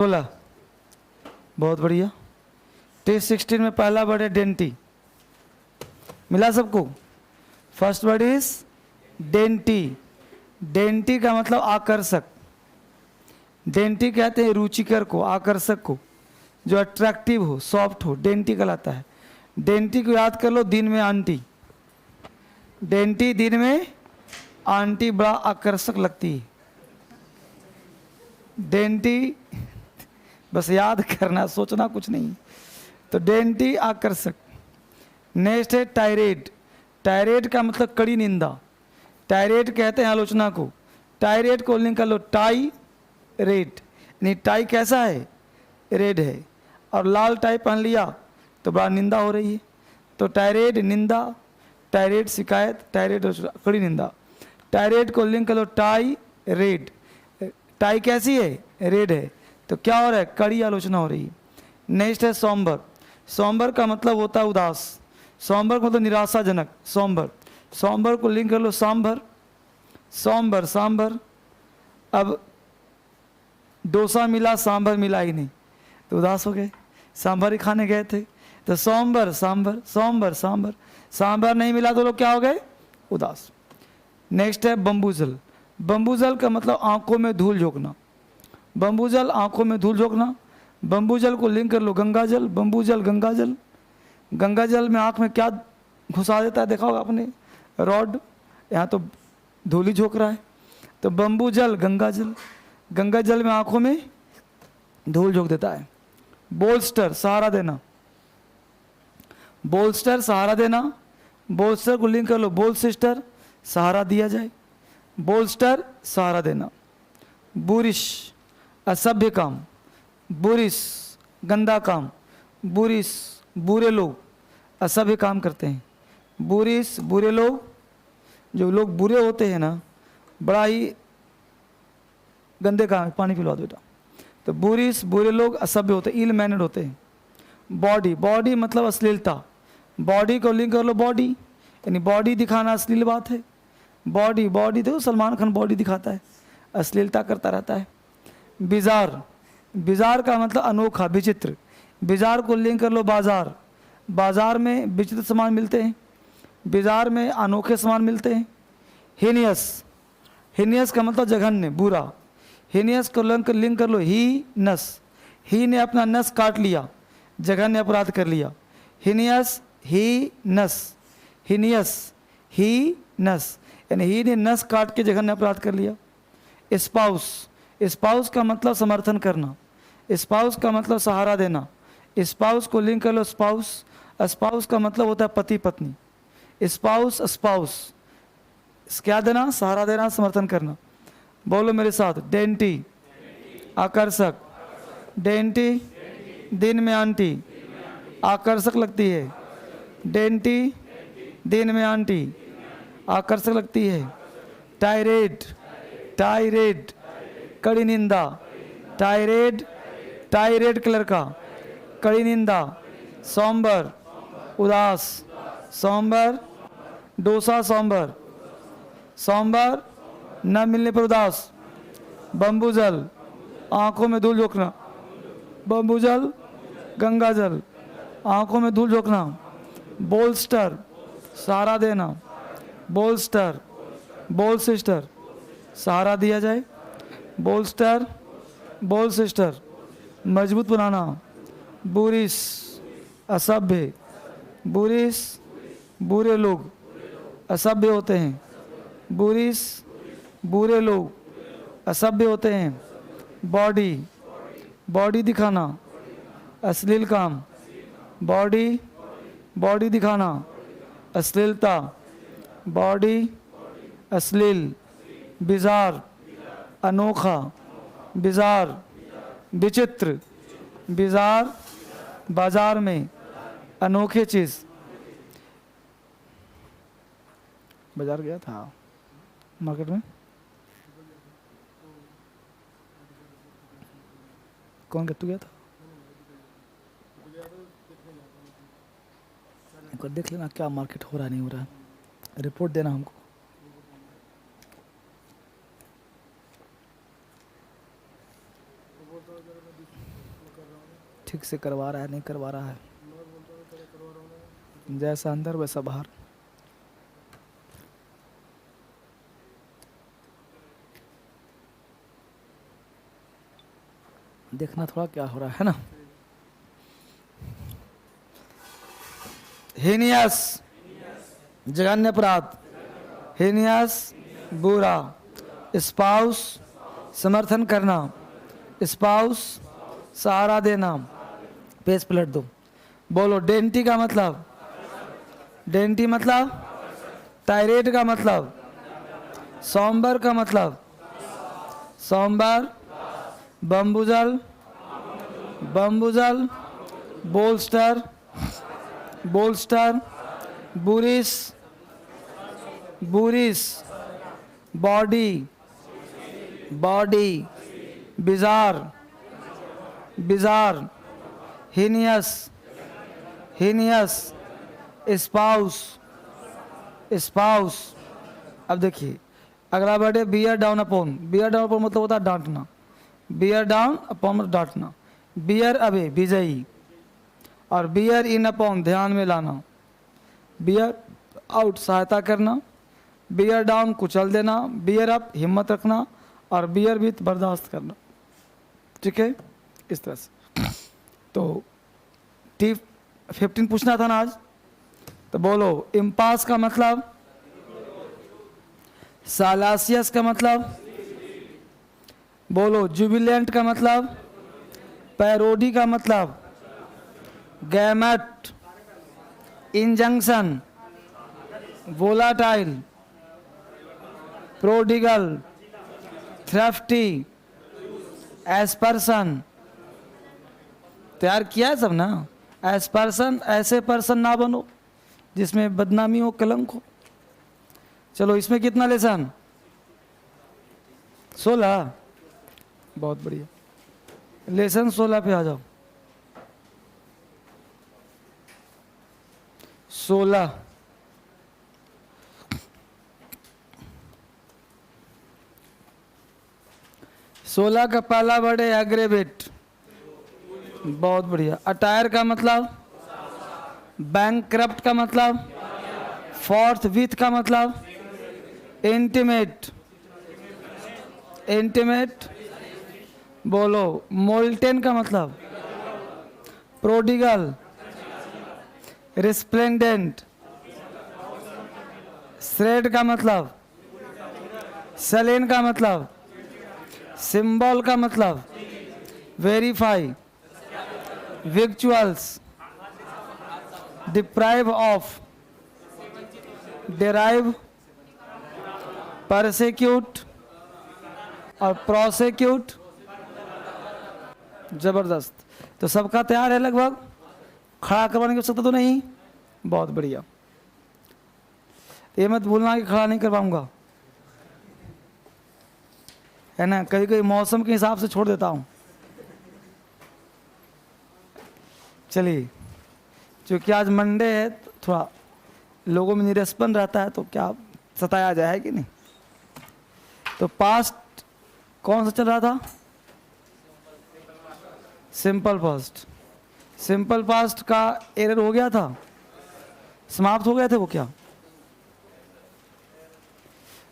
बोला बहुत बढ़िया। टेस्ट 16 में पहला वर्ड है डेंटी। मिला सबको? First word is dainty. Dainty का मतलब आकर्षक। डेंटी कहते हैं रुचिकर को, आकर्षक को, जो अट्रैक्टिव हो, सॉफ्ट हो, डेंटी कहलाता है। डेंटी को याद कर लो, दिन में आंटी। डेंटी दिन में आंटी बड़ा आकर्षक लगती है। डेंटी बस याद करना, सोचना कुछ नहीं। तो डेंटी आकर्षक। नेक्स्ट है टायरेड। टायरेड का मतलब कड़ी निंदा। टायरेड कहते हैं आलोचना को। टायरेड को लिंक कर लो टाई रेड। नहीं, टाई कैसा है? रेड है। और लाल टाई पहन लिया तो बड़ा निंदा हो रही है। तो टायरेड निंदा, टायरेड शिकायत, टायरेड कड़ी निंदा। टायरेड को लिंक कर लो टाई रेड। टाई कैसी है? रेड है। तो क्या हो रहा है? कड़ी आलोचना हो रही है। नेक्स्ट है सोम्बर। सोम्बर का मतलब होता है उदास। सोम्बर का मतलब निराशाजनक। सोम्बर, सोम्बर को लिंक कर लो सांभर। सोम्बर सांभर। अब डोसा मिला, सांभर मिला ही नहीं तो उदास हो गए। सांभर ही खाने गए थे तो सोम्बर सांभर, सोम्बर सांभर। सांभर नहीं मिला तो लोग क्या हो गए? उदास। नेक्स्ट है बम्बूजल। बम्बूजल का मतलब आंखों में धूल झोंकना। बम्बूजल आंखों में धूल झोंकना। बम्बूजल को लिंक कर लो गंगाजल। बम्बूजल गंगाजल। गंगाजल में आंख में क्या घुसा देता है देखा होगा आपने? रॉड। यहाँ तो धूल ही झोंक रहा है। तो बम्बूजल गंगाजल। गंगाजल में आंखों में धूल झोंक देता है। बोल्स्टर सहारा देना। बोल्स्टर सहारा देना। बोल्स्टर को लिंक कर लो बोल सिस्टर, सहारा दिया जाए। बोल्स्टर सहारा देना। बुरिश असभ्य काम। बुरिश गंदा काम। बुरिश बुरे लोग, असभ्य काम करते हैं। बुरिश बुरे लोग, जो लोग बुरे होते हैं ना, बड़ा ही गंदे काम। पानी पिलवा दो बेटा। तो बुरिश बुरे लोग असभ्य होते हैं, इल मैनर्ड होते हैं। बॉडी, बॉडी मतलब अश्लीलता। बॉडी को लिंक कर लो बॉडी, यानी बॉडी दिखाना अश्लील बात है। बॉडी, बॉडी देखो सलमान खान बॉडी दिखाता है, अश्लीलता करता रहता है। बिजार, बिजार का मतलब अनोखा, विचित्र। बिजार को लिंक कर लो बाजार। बाजार में विचित्र सामान मिलते हैं, बाजार में अनोखे सामान मिलते हैं। हिनियस, हिनियस का मतलब जघन्य, बुरा। हिनियस को लिंक कर लो ही नस। ही ने अपना नस काट लिया, जघन्य अपराध कर लिया। हिनियस ही नस। हिनियस ही नस, यानी ही ने नस काट के जघन्य अपराध कर लिया। स्पाउस, स्पाउस का मतलब समर्थन करना। स्पाउस का मतलब सहारा देना। स्पाउस को लिंक कर लो स्पाउस। स्पाउस का मतलब होता है पति पत्नी। स्पाउस स्पाउस क्या देना? सहारा देना, समर्थन करना। बोलो मेरे साथ, डेंटी आकर्षक। डेंटी दिन में आंटी आकर्षक लगती है। डेंटी दिन में आंटी आकर्षक लगती है। टायरेड, टायरेड कड़ी निंदा। टायरेड, टायरेड कलर का, कड़ी निंदा। सोम्बर उदास। Sombre dosa sombre. सोम्बर न मिलने पर उदास। बम्बूजल आंखों में धूल झोंकना। बम्बूजल गंगाजल आंखों में धूल झोंकना। बोल्स्टर सहारा देना। बोल्स्टर बोल सिस्टर, सहारा दिया जाए। बोल्स्टर बोल सिस्टर मजबूत बनाना। बुरिश असभ्य। बुरिश बुरे लोग, असभ्य होते हैं। बुरिश बुरे लोग, असभ्य होते हैं। बॉडी, बॉडी दिखाना, अश्लील काम। बॉडी, बॉडी दिखाना, अश्लीलता। बॉडी अश्लील। बिजार अनोखा। बिजार विचित्र। बिजार बाजार में अनोखे चीज। बाजार गया था मार्केट में, कौन कहते गया था? एक बार देख लेना क्या मार्केट हो रहा नहीं हो रहा, रिपोर्ट देना हमको। ठीक से करवा रहा है नहीं करवा रहा है, जैसा अंदर वैसा बाहर। देखना थोड़ा क्या हो रहा है ना। हीनियस जघन्य अपराध, हीनियस बुरा, स्पाउस समर्थन करना, स्पाउस सहारा देना। पेज पलट दो, बोलो। डेंटी का मतलब, डेंटी मतलब टायरेट का मतलब, सौंबर का मतलब sombre, bamboozle bamboozle, bolster bolster, boorish boorish, bawdy bawdy, bizarre bizarre, heinous heinous, spouse spouse. अब देखिए अगला वर्ड है bear down upon. Bear down upon मतलब होता है डांटना, बियर डाउन अपॉन मतलब डांटना। बियर अबे विजयी, और बियर इन अपॉन ध्यान में लाना, बियर आउट सहायता करना, बियर डाउन कुचल देना, बियर अप हिम्मत रखना, और बियर विथ बर्दाश्त करना। ठीक है, इस तरह से। तो T15 पूछना था ना आज, तो बोलो। इम्पास का मतलब, सालासियस का मतलब, बोलो। जुबिलेंट का मतलब, पैरोडी का मतलब, गैमेट, इंजंक्शन, वोलाटाइल, प्रोडिगल, थ्रेफ्टी, एस्पर्सन। तैयार किया है सब ना। एस्पर्सन, ऐसे पर्सन ना बनो जिसमें बदनामी हो, कलंक हो। चलो इसमें कितना लेसन, 16। बहुत बढ़िया, लेसन 16 पे आ जाओ। 16 16 का पहला वर्ड है एग्रेवेट। बहुत बढ़िया। अटायर का मतलब, बैंकक्रप्ट का मतलब, फोर्थ विथ का मतलब, इंटीमेट इंटीमेट, बोलो। मोल्टेन का मतलब, प्रोडिगल, रिस्प्लेंडेंट। श्रेड का मतलब, सेलेन का मतलब, सिंबल का मतलब, verify, victuals, deprive of, derive, persecute और प्रोसिक्यूट। जबरदस्त। तो सबका तैयार है लगभग, खड़ा करवाने की आवश्यकता तो नहीं। बहुत बढ़िया। ये मत भूलना कि खड़ा नहीं करवाऊंगा, है ना। कभी कभी मौसम के हिसाब से छोड़ देता हूँ। चलिए, क्योंकि आज मंडे है तो थोड़ा लोगों में निरसपन रहता है, तो क्या सताया जाए कि नहीं। तो पास्ट कौन सा चल रहा था, सिंपल पास्ट। सिंपल पास्ट का एरर हो गया था, समाप्त हो गए थे वो। क्या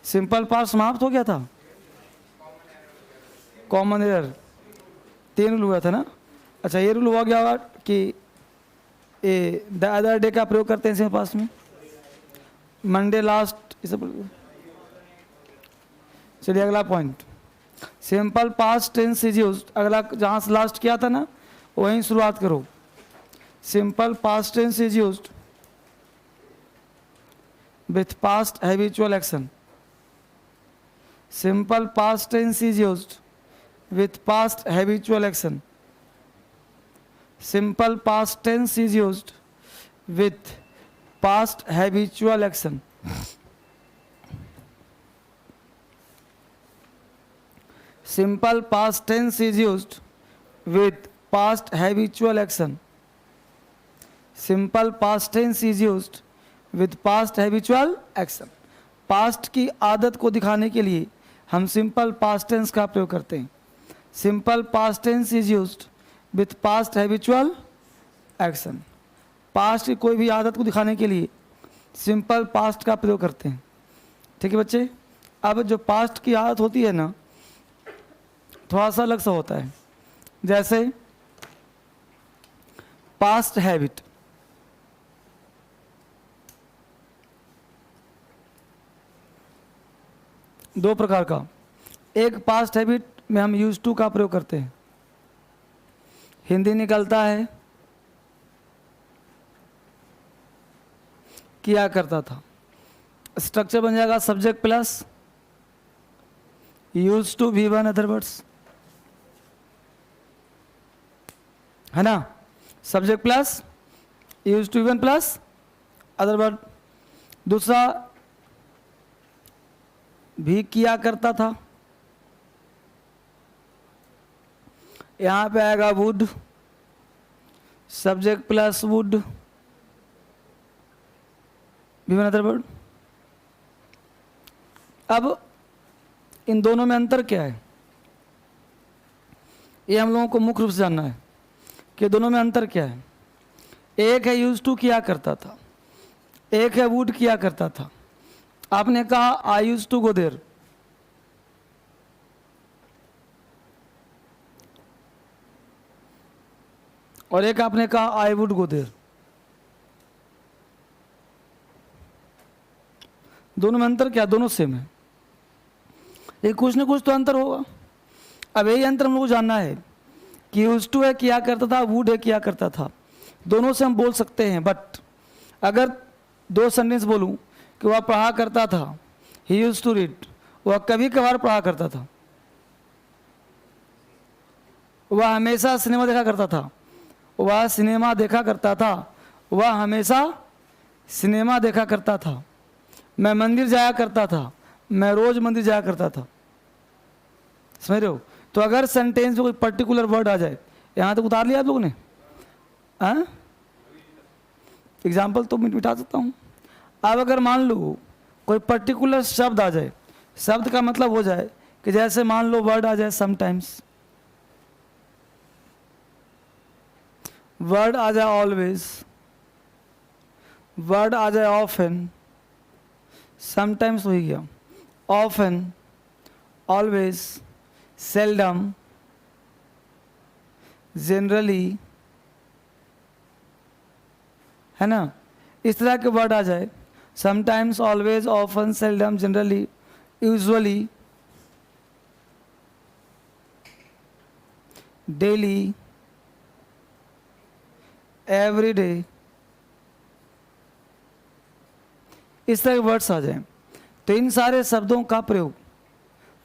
सिंपल पास्ट समाप्त हो गया था, कॉमन एरर 3 रूल हुआ था ना। अच्छा, ये रूल हुआ गया होगा कि द अदर डे का प्रयोग करते हैं सिंपल पास्ट में, मंडे लास्ट, ये सब। चलिए अगला point, simple past tense is used. अगला जहां से लास्ट किया था ना वहीं शुरुआत करो। Simple past tense is used with past habitual action. Simple past tense is used with past habitual action. Simple past tense is used with past habitual action. Simple past tense is used with past habitual action. Simple past tense is used with past habitual action. Past की आदत को दिखाने के लिए हम simple past tense का प्रयोग करते हैं। Simple past tense is used with past habitual action. Past की कोई भी आदत को दिखाने के लिए सिंपल पास्ट का प्रयोग करते हैं। ठीक है बच्चे। अब जो पास्ट की आदत होती है ना, थोड़ा सा अलग सा होता है। जैसे पास्ट हैबिट, दो प्रकार का। एक पास्ट हैबिट में हम यूज टू का प्रयोग करते हैं, हिंदी निकलता है किया करता था। स्ट्रक्चर बन जाएगा subject plus use to V one other words, है ना। Subject plus use to V one plus other word. दूसरा भी किया करता था, यहां पे आएगा would, subject plus would V one other word. अब इन दोनों में अंतर क्या है, ये हम लोगों को मुख्य रूप से जानना है कि दोनों में अंतर क्या है। एक है यूज टू किया करता था, एक है वुड किया करता था। आपने कहा आई यूज टू गो देयर, और एक आपने कहा आई वुड गो देयर। दोनों में अंतर क्या, दोनों सेम है। ये कुछ ना कुछ तो अंतर होगा। अब यही अंतर हम लोग को जानना है कि यूज टू है किया करता था, वुड है किया करता था। दोनों से हम बोल सकते हैं, बट अगर दो सेंटेंस बोलूं कि वह पढ़ा करता था, ही यूज टू रीड, वह कभी कभार पढ़ा करता था, वह हमेशा सिनेमा देखा करता था, वह सिनेमा देखा करता था, वह हमेशा सिनेमा देखा करता था, मैं मंदिर जाया करता था, मैं रोज मंदिर जाया करता था। समझ रहे हो। तो अगर सेंटेंस में कोई पर्टिकुलर वर्ड आ जाए, यहां तक उतार लिया आप लोगों ने, एग्जाम्पल तो मिटा सकता हूं। अब अगर मान लो कोई पर्टिकुलर शब्द आ जाए, शब्द का मतलब हो जाए कि जैसे मान लो वर्ड आ जाए समटाइम्स, वर्ड आ जाए ऑलवेज, वर्ड आ जाए ऑफन, समटाइम्स हो ही गया, ऑफन, ऑलवेज, सेल्डम, जनरली, है ना। इस तरह के वर्ड आ जाए, sometimes, always, often, seldom, generally, usually, daily, every day, इस तरह के वर्ड्स आ जाएं, तो इन सारे शब्दों का प्रयोग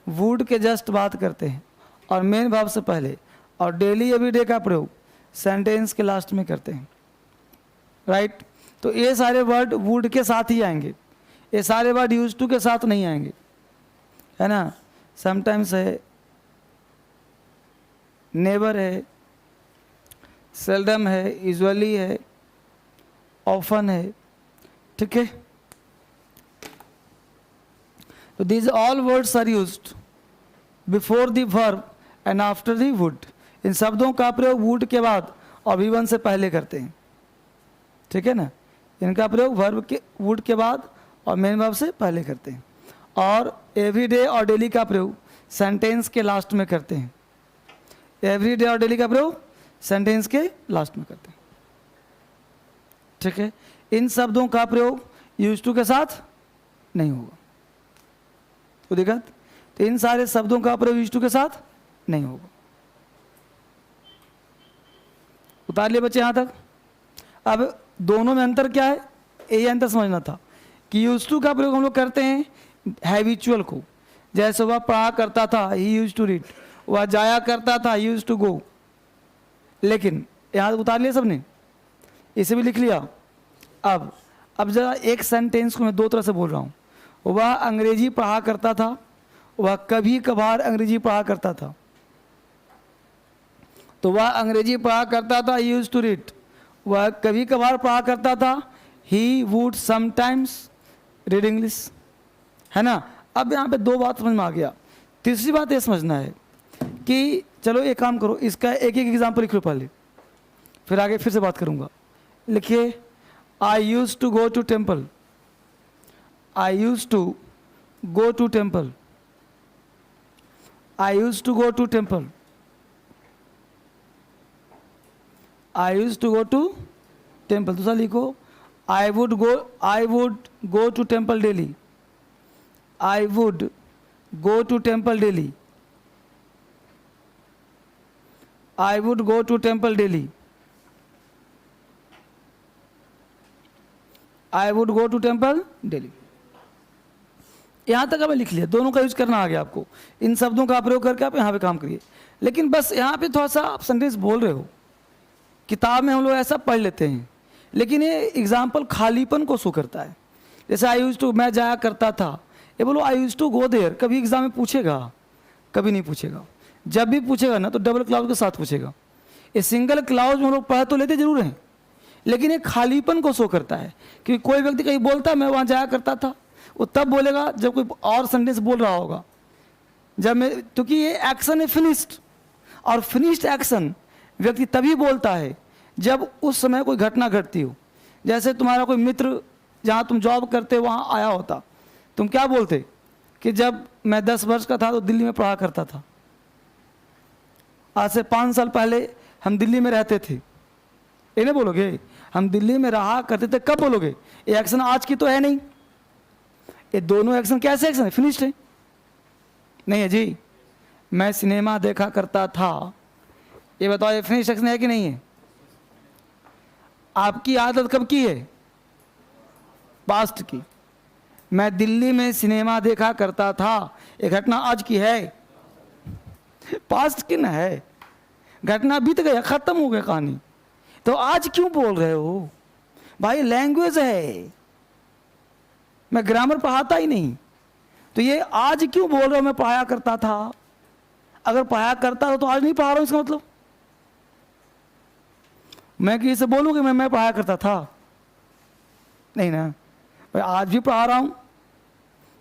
वुड के जस्ट बात करते हैं और मेन भाव से पहले, और डेली एवरी डे का प्रयोग सेंटेंस के लास्ट में करते हैं, राइट। तो ये सारे वर्ड वुड के साथ ही आएंगे, ये सारे वर्ड यूज टू के साथ नहीं आएंगे, है ना। समटाइम्स है, नेवर है, सेल्डम है, यूजुअली है, ऑफन है, ठीक है। तो these all words are used before the verb and after the would। इन शब्दों का प्रयोग would के बाद और V1 से पहले करते हैं, ठीक है ना। इनका प्रयोग वर्ब के would के बाद और मेन वर्ब से पहले करते हैं, और एवरी डे और डेली का प्रयोग सेंटेंस के लास्ट में करते हैं। एवरी डे और डेली का प्रयोग सेंटेंस के लास्ट में करते हैं, ठीक है। इन शब्दों का प्रयोग यूज टू के साथ नहीं होगा, तो देखा। तो इन सारे शब्दों का प्रयोग यूज टू के साथ नहीं होगा। उतार लिए बच्चे यहां तक। अब दोनों में अंतर क्या है, यही अंतर समझना था कि यूज टू का प्रयोग हम लोग करते हैं हैबिचुअल को, जैसे वह पढ़ा करता था, ही यूज टू रीड, वह जाया करता था, ही यूज टू गो। लेकिन यहां उतार लिया सबने, इसे भी लिख लिया। अब जरा एक सेंटेंस को मैं दो तरह से बोल रहा हूं। वह अंग्रेजी पढ़ा करता था, वह कभी कभार अंग्रेजी पढ़ा करता था। तो वह अंग्रेजी पढ़ा करता था, ही यूज्ड टू रीड, वह कभी कभार पढ़ा करता था, he would sometimes read English, है ना। अब यहाँ पे दो बात समझ में आ गया। तीसरी बात ये समझना है कि चलो एक काम करो, इसका एक एक एग्जाम्पल लिख लो पहले, फिर आगे फिर से बात करूँगा। लिखिए, I use to go to temple, I use to go to temple, I use to go to temple, I use to go to temple. दूसरा लिखो, I would go to temple daily, I would go to temple daily, I would go to temple daily, I would go to temple daily. यहां तक हमें लिख लिया, दोनों का use करना आ गया आपको। इन शब्दों का प्रयोग करके आप यहां पे काम करिए। लेकिन बस यहां पे थोड़ा सा आप सेंटेंस बोल रहे हो, किताब में हम लोग ऐसा पढ़ लेते हैं, लेकिन ये एग्जाम्पल खालीपन को शो करता है। जैसे आई यूज टू, मैं जाया करता था, ये बोलो आई यूज टू गो देयर, कभी एग्जाम में पूछेगा? कभी नहीं पूछेगा। जब भी पूछेगा ना तो डबल क्लाउज के साथ पूछेगा। ये सिंगल क्लाउज में हम लोग पढ़ तो लेते जरूर हैं, लेकिन ये खालीपन को शो करता है। क्योंकि कोई व्यक्ति कहीं बोलता है मैं वहाँ जाया करता था, वो तब बोलेगा जब कोई और सेंटेंस बोल रहा होगा। जब मैं, क्योंकि ये एक्शन है फिनिश्ड, और फिनिश्ड एक्शन व्यक्ति तभी बोलता है जब उस समय कोई घटना घटती हो। जैसे तुम्हारा कोई मित्र जहाँ तुम जॉब करते वहाँ आया होता, तुम क्या बोलते कि जब मैं 10 वर्ष का था तो दिल्ली में पढ़ा करता था। आज से 5 साल पहले हम दिल्ली में रहते थे, ये नहीं बोलोगे? हम दिल्ली में रहा करते थे, कब बोलोगे? ये एक्शन आज की तो है नहीं। ये दोनों एक्शन कैसे एक्शन है? फिनिश्ड है नहीं है जी। मैं सिनेमा देखा करता था, ये बताओ ये फिनिश्ड एक्शन है कि नहीं है? आपकी आदत कब की है? पास्ट की। मैं दिल्ली में सिनेमा देखा करता था, ये घटना आज की है? पास्ट की ना है, घटना बीत गया, खत्म हो गया कहानी। तो आज क्यों बोल रहे हो भाई? लैंग्वेज है, मैं ग्रामर पढ़ाता ही नहीं, तो ये आज क्यों बोल रहे हो मैं पढ़ाया करता था? अगर पढ़ाया करता था तो आज नहीं पढ़ा रहा हूं, इसका मतलब मैं किसी से बोलूं कि मैं पढ़ाया करता था? नहीं ना भाई, आज भी पढ़ा रहा हूं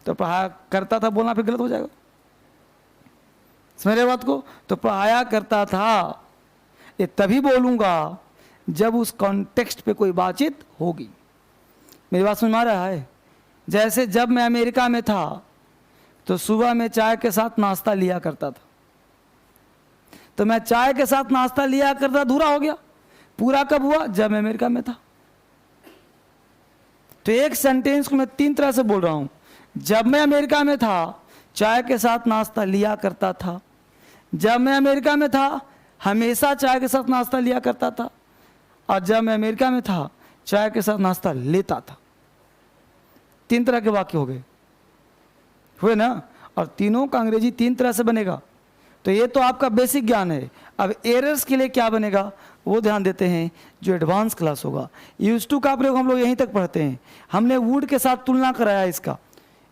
तो पढ़ाया करता था बोलना फिर गलत हो जाएगा। मेरे बात को, तो पढ़ाया करता था ये तभी बोलूंगा जब उस कॉन्टेक्स्ट पे कोई बातचीत होगी। मेरी बात समझ में आ रहा है? जैसे जब मैं अमेरिका में था तो सुबह में चाय के साथ नाश्ता लिया करता था, तो मैं चाय के साथ नाश्ता लिया करता, अधूरा हो गया। पूरा कब हुआ? जब मैं अमेरिका में था। तो एक सेंटेंस को मैं 3 तरह से बोल रहा हूं। जब मैं अमेरिका में था चाय के साथ नाश्ता लिया करता था, जब मैं अमेरिका में था हमेशा चाय के साथ नाश्ता लिया करता था, और जब मैं अमेरिका में था चाय के साथ नाश्ता लेता था। 3 तरह के वाक्य हो गए, हुए ना? और तीनों का अंग्रेजी 3 तरह से बनेगा। तो ये तो आपका बेसिक ज्ञान है। अब एरर्स के लिए क्या बनेगा वो ध्यान देते हैं जो एडवांस क्लास होगा। यूज टू का प्रयोग हम लोग यहीं तक पढ़ते हैं। हमने वुड के साथ तुलना कराया, इसका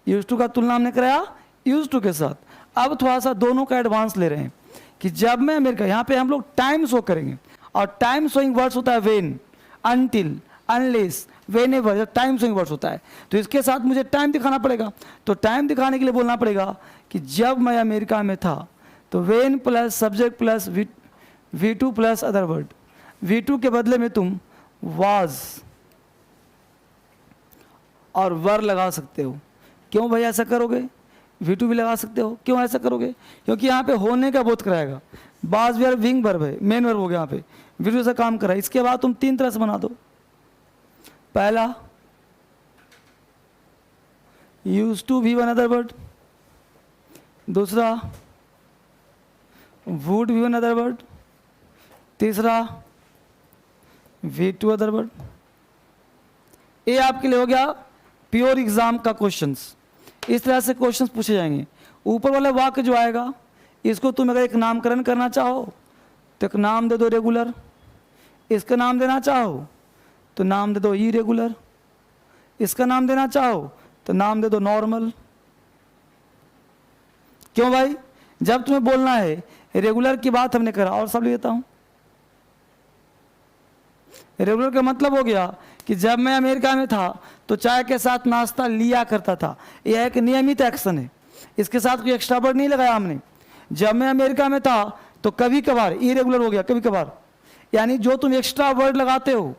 यूज टू का तुलना हमने कराया यूज टू के साथ। अब थोड़ा सा दोनों का एडवांस ले रहे हैं कि जब मैं अमेरिका, यहाँ पे हम लोग टाइम शो करेंगे, और टाइम शोइंग वर्ड्स होता है when, until, unless, whenever, time showing words होता है। तो इसके साथ मुझे टाइम दिखाना पड़ेगा। तो टाइम दिखाने के लिए बोलना पड़ेगा कि जब मैं अमेरिका में था, तो when plus subject plus V2 plus other word. V2 के बदले में तुम वाज और वर लगा सकते हो। क्यों भाई ऐसा करोगे? V2 भी लगा सकते हो। क्यों ऐसा करोगे? क्योंकि यहाँ पे होने का बोध कराएगा। बाज वर्ब विंग वर्ब है, मेन वर्ब हो गया यहाँ पे, V2 से काम कर रहा है। इसके बाद तुम 3 तरह से बना दो। पहला यूज टू भी वन अदर वर्ड, दूसरा वुड भी वन अदर वर्ड, तीसरा V2 अदर वर्ड। ये आपके लिए हो गया प्योर एग्जाम का क्वेश्चंस। इस तरह से क्वेश्चंस पूछे जाएंगे। ऊपर वाला वाक्य जो आएगा, इसको तुम अगर एक नामकरण करना चाहो तो एक नाम दे दो रेगुलर, इसका नाम देना चाहो तो नाम दे दो इरेगुलर, इसका नाम देना चाहो तो नाम दे दो नॉर्मल। क्यों भाई? जब तुम्हें बोलना है रेगुलर की बात हमने करा, और सब लेता हूं। रेगुलर का मतलब हो गया कि जब मैं अमेरिका में था तो चाय के साथ नाश्ता लिया करता था। यह एक नियमित एक्शन है, इसके साथ कोई एक्स्ट्रा वर्ड नहीं लगाया हमने। जब मैं अमेरिका में था तो कभी कभार इरेगुलर हो गया, कभी कभार, यानी जो तुम एक्स्ट्रा वर्ड लगाते हो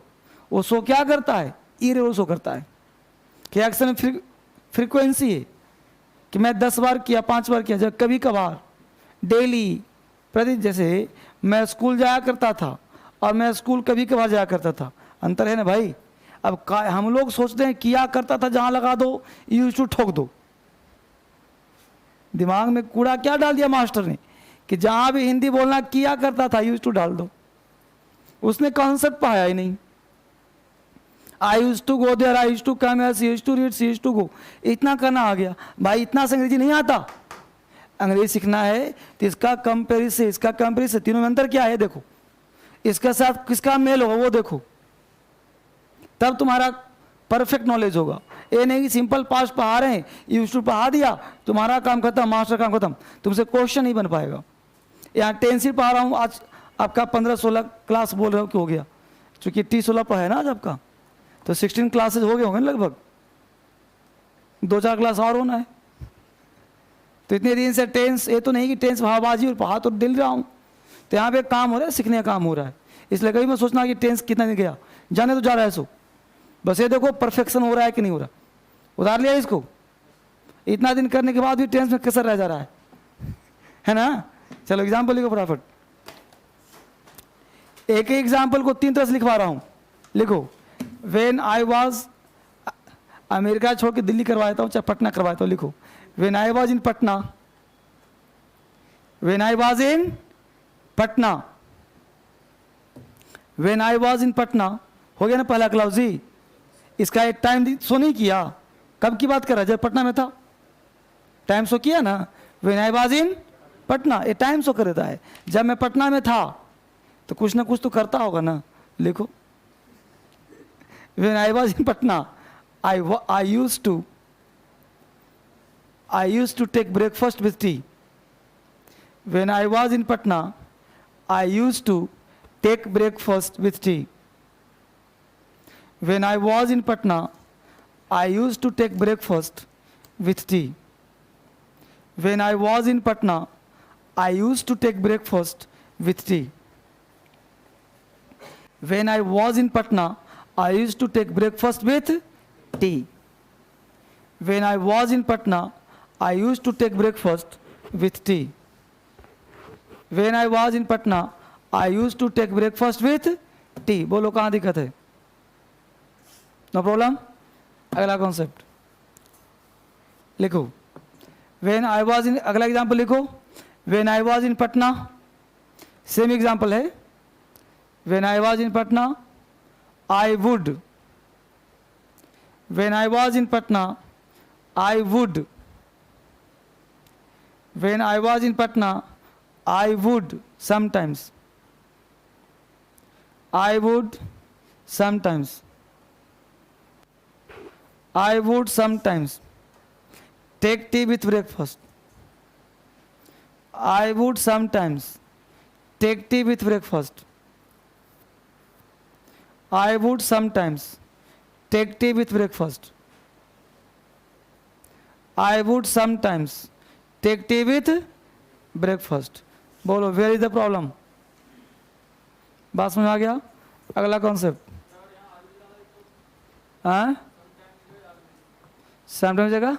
वो शो क्या करता है, इरेगुलर शो करता है। क्या एक्शन में फ्रीक्वेंसी है कि मैं 10 बार किया, 5 बार किया, जब कभी कभार, डेली, प्रति, जैसे मैं स्कूल जाया करता था और मैं स्कूल कभी कभार जाया करता था, अंतर है ना भाई। अब हम लोग सोचते हैं किया करता था जहां लगा दो, यूज टू ठोक दो। दिमाग में कूड़ा क्या डाल दिया मास्टर ने कि जहां भी हिंदी बोलना किया करता था यूज टू डाल दो। उसने कॉन्सेप्ट पाया ही नहीं। I use to go there, I use to come here, she use to read, she use to go, इतना करना आ गया भाई। इतना से अंग्रेजी नहीं आता। अंग्रेजी सीखना है तो इसका कंपेरिजन, इसका कंपेरिजन, तीनों में अंतर क्या है देखो, इसके साथ किसका मेल होगा वो देखो, तब तुम्हारा परफेक्ट नॉलेज होगा। ये नहीं कि सिंपल पास्ट पढ़ा रहे हैं, यूज टू पढ़ा दिया, तुम्हारा काम खत्म, मास्टर काम खत्म, तुमसे क्वेश्चन नहीं बन पाएगा। यहाँ टेंसिल पढ़ा रहा हूँ, आज आपका 15-16 क्लास बोल रहे हो कि हो गया, चूंकि T16 पढ़ा है ना आज आपका, तो 16 क्लासेस हो गए होंगे लगभग, 2-4 क्लास और होना है। तो इतने दिन से टेंस, ये तो नहीं कि टेंस भावबाजी और पढ़ा तो दिल रहा हूँ, तो यहाँ पे काम हो रहा है, सीखने का काम हो रहा है। इसलिए कभी मैं सोचना कि टेंस कितना दिन गया, जाने तो जा रहा है सो, बस ये देखो परफेक्शन हो रहा है कि नहीं हो रहा। उतार लिया इसको, इतना दिन करने के बाद भी टेंस में कसर रह जा रहा है ना। चलो एग्जाम्पल लिखो फटाफट, एक ही एग्जाम्पल को 3 तरह से लिखवा रहा हूं। लिखो, वेन आई वॉज, अमेरिका छोड़ के दिल्ली करवाता हूं, चाहे पटना करवाता हूं। लिखो, when I was in Patna, when I was in Patna, when I was in Patna, हो गया ना पहला क्लाउज जी। इसका एक टाइम शो नहीं किया, कब की बात कर रहा है, जब पटना में था, टाइम शो किया ना, when I was in Patna, ये टाइम शो कर देता है। जब मैं पटना में था तो कुछ ना कुछ तो करता होगा ना। लिखो, when I was in Patna, I use to take breakfast with tea. When I was in Patna, I use to take breakfast with tea. When I was in Patna, I used to take breakfast with tea. When I was in Patna, I used to take breakfast with tea. When I was in Patna, I used to take breakfast with tea. When I was in Patna, I used to take breakfast with tea. When I was in Patna, I used to take breakfast with tea. बोलो कहाँ दिक्कत है? No problem. अगला concept लिखो, when I was in, अगला example लिखो, when I was in Patna, same example है। When I was in Patna, I would, when I was in Patna, I would, when I was in Patna, I would sometimes, I would sometimes, I would sometimes take tea with breakfast. I would sometimes take tea with breakfast. I would sometimes take tea with breakfast. I would sometimes take tea with breakfast. बोलो, where is the problem? बात समझ आ गया? अगला concept, हाँ, sometimes जगह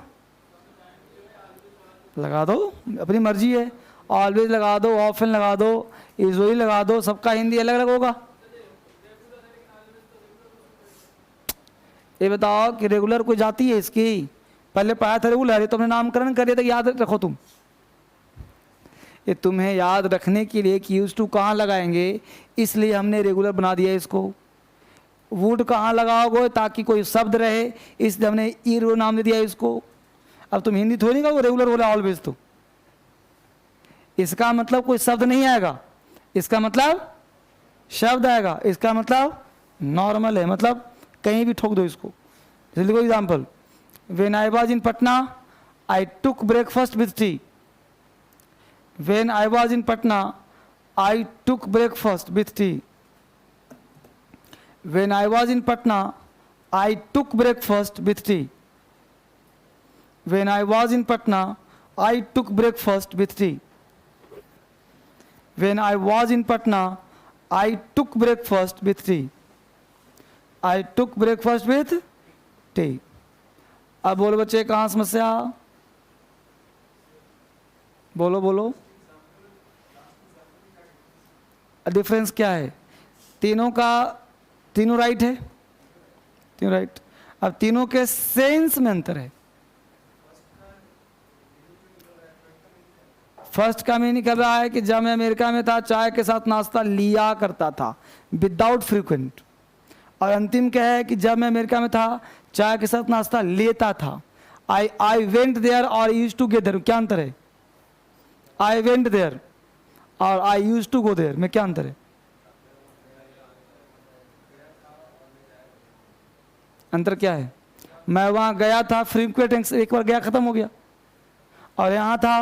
लगा दो, अपनी मर्जी है। ऑलवेज लगा दो, ऑफन लगा दो, यूजुअली लगा दो, सबका हिंदी अलग अलग होगा। ये बताओ कि रेगुलर कोई जाती है इसकी? पहले पढ़ा था रेगुलर, ये तुमने नामकरण कर दिया था, याद रखो तुम। ये तुम्हें याद रखने के लिए कि यूज टू कहाँ लगाएंगे, इसलिए हमने रेगुलर बना दिया इसको। वुड कहाँ लगाओगे ताकि कोई शब्द रहे, इसलिए हमने ईरो नाम दे दिया इसको। अब तुम हिंदी थोड़ी का वो रेगुलर बोला ऑलवेज, तो इसका मतलब कोई शब्द नहीं आएगा, इसका मतलब शब्द आएगा, इसका मतलब नॉर्मल है, मतलब कहीं भी ठोक दो इसको। जल्दी को example, when I was in Patna, I took breakfast with T. When I was in Patna, I took breakfast with tea. When I was in Patna, I took breakfast with tea. When I was in Patna, I took breakfast with tea. When I was in Patna, I took breakfast with tea. I took breakfast with tea. अब बोलो बच्चे, कहाँ समस्या? बोलो बोलो, difference क्या है? तीनों राइट है, तीनों राइट। अब तीनों के सेंस में अंतर है। फर्स्ट का मीनिंग कर रहा है कि जब मैं अमेरिका में था चाय के साथ नाश्ता लिया करता था, विदाउट फ्रीक्वेंट। और अंतिम क्या है कि जब मैं अमेरिका में था चाय के साथ नाश्ता लेता था। आई वेंट देयर और यूज टू गेट देयर, क्या अंतर है? आई वेंट देयर और आई यूज टू गो देयर में क्या अंतर है? अंतर क्या है? मैं वहां गया था, फ्रीक्वेंट, एक बार गया खत्म हो गया। और यहां था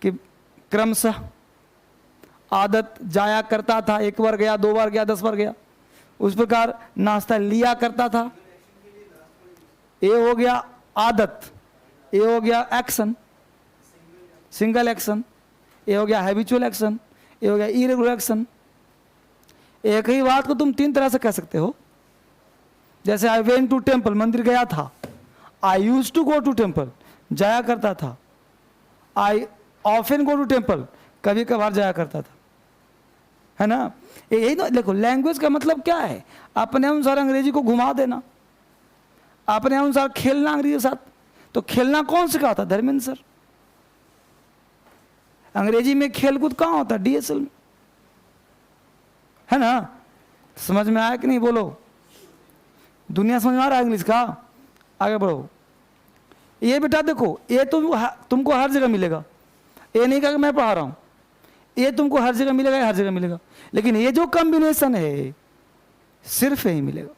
कि क्रमशः आदत, जाया करता था, एक बार गया, 2 बार गया, 10 बार गया। उस प्रकार नाश्ता लिया करता था, ये हो गया आदत, ये हो गया एक्शन, सिंगल एक्शन, ये हो गया हैबिचुअल एक्शन, ये हो गया इरेगुलर एक्शन। एक ही बात को तुम 3 तरह से कह सकते हो। जैसे आई वेंट टू टेम्पल, मंदिर गया था। I use to go to temple, जाया करता था। I often go to temple, कभी कभार जाया करता था, है ना? यही तो देखो, लैंग्वेज का मतलब क्या है? अपने अनुसार अंग्रेजी को घुमा देना, अपने अनुसार खेलना अंग्रेजी के साथ। तो खेलना कौन सिखाता? धर्मेंद्र सर। अंग्रेजी में खेलकूद कहाँ होता है? डीएसएल में, है ना? समझ में आया कि नहीं? बोलो, दुनिया समझ में आ रहा है इंग्लिश का? आगे बढ़ो। ये बेटा देखो, ये तुमको हर जगह मिलेगा। ये नहीं कहा कि मैं पढ़ा रहा हूं, ये तुमको हर जगह मिलेगा, हर जगह मिलेगा। लेकिन ये जो कॉम्बिनेशन है सिर्फ यही मिलेगा,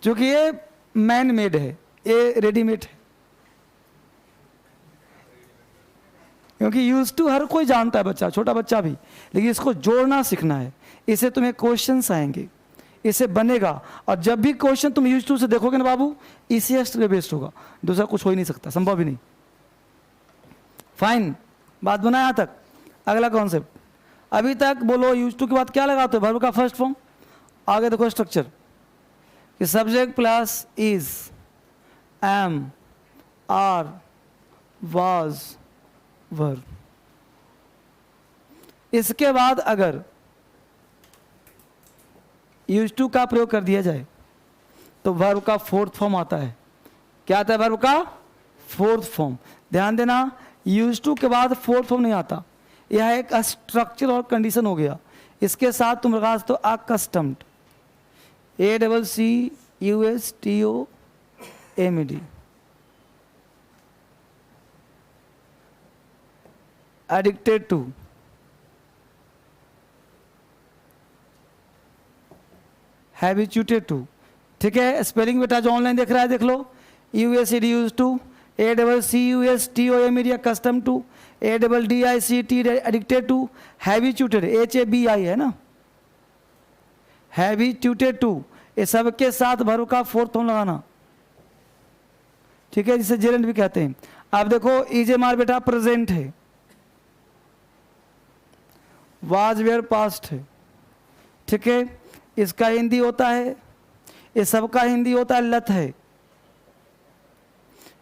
क्योंकि ये मैन मेड है, ये रेडीमेड है। क्योंकि यूज टू हर कोई जानता है, बच्चा, छोटा बच्चा भी। लेकिन इसको जोड़ना सीखना है। इसे तुम्हें क्वेश्चंस आएंगे, इसे बनेगा। और जब भी क्वेश्चन तुम यूज टू से देखोगे ना बाबू, ईसीएस्ट के बेस्ड होगा, दूसरा कुछ हो ही नहीं सकता, संभव ही नहीं। फाइन, बात बना यहां तक? अगला कॉन्सेप्ट, अभी तक बोलो यूज टू के बाद क्या लगाते हो? वर्ब का फर्स्ट फॉर्म। आगे देखो स्ट्रक्चर कि subject plus is, am, are, was, verb. इसके बाद अगर यूज टू का प्रयोग कर दिया जाए तो वर्ब का फोर्थ फॉर्म आता है। क्या आता है? वर्ब का फोर्थ फॉर्म। ध्यान देना, यूज टू के बाद फोर्थ फॉर्म नहीं आता। यह एक स्ट्रक्चर और कंडीशन हो गया। इसके साथ तुम लगा सकते हो accustomed, ACCUSTOMED, addicted to, habituated to. ठीक है, स्पेलिंग बेटा जो ऑनलाइन देख रहा है देख लो, USED use to, ACCUSTOMED custom to, ADDICT addicted to, habituated HABI है ना, हैबिचुएटेड टू। ये सब के साथ वर्ब का फोर्थ फॉर्म लगाना। ठीक है, जिसे जेरेंट भी कहते हैं। अब देखो इजेमार बेटा प्रेजेंट है, वाज वेयर पास्ट है। ठीक है, इसका हिंदी होता है, ये सबका हिंदी होता है लत है,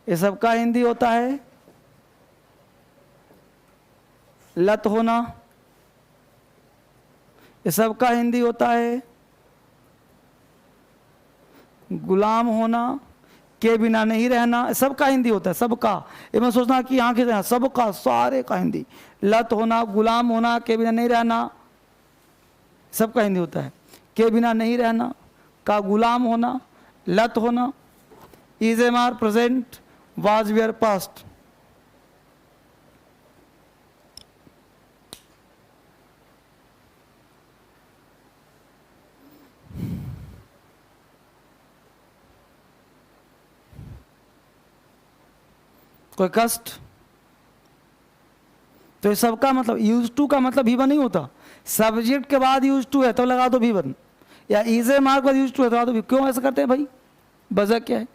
ये सबका हिंदी होता है लत होना, ये सबका हिंदी होता है गुलाम होना, के बिना नहीं रहना, सबका हिंदी होता है, सबका। ये मैं सोचना कि यहाँ के सबका, सारे का हिंदी। लत होना, गुलाम होना, के बिना नहीं रहना, सबका हिंदी होता है। के बिना नहीं रहना, का गुलाम होना, लत होना, is am are present, was were past. कोई कष्ट? तो इस सबका मतलब यूज टू का मतलब V1 नहीं होता। सब्जेक्ट के बाद यूज टू है तो लगा दो V1, या इज ए मार्क बाद यूज टू है तो लगा दो। क्यों ऐसा करते हैं भाई? वजह क्या है?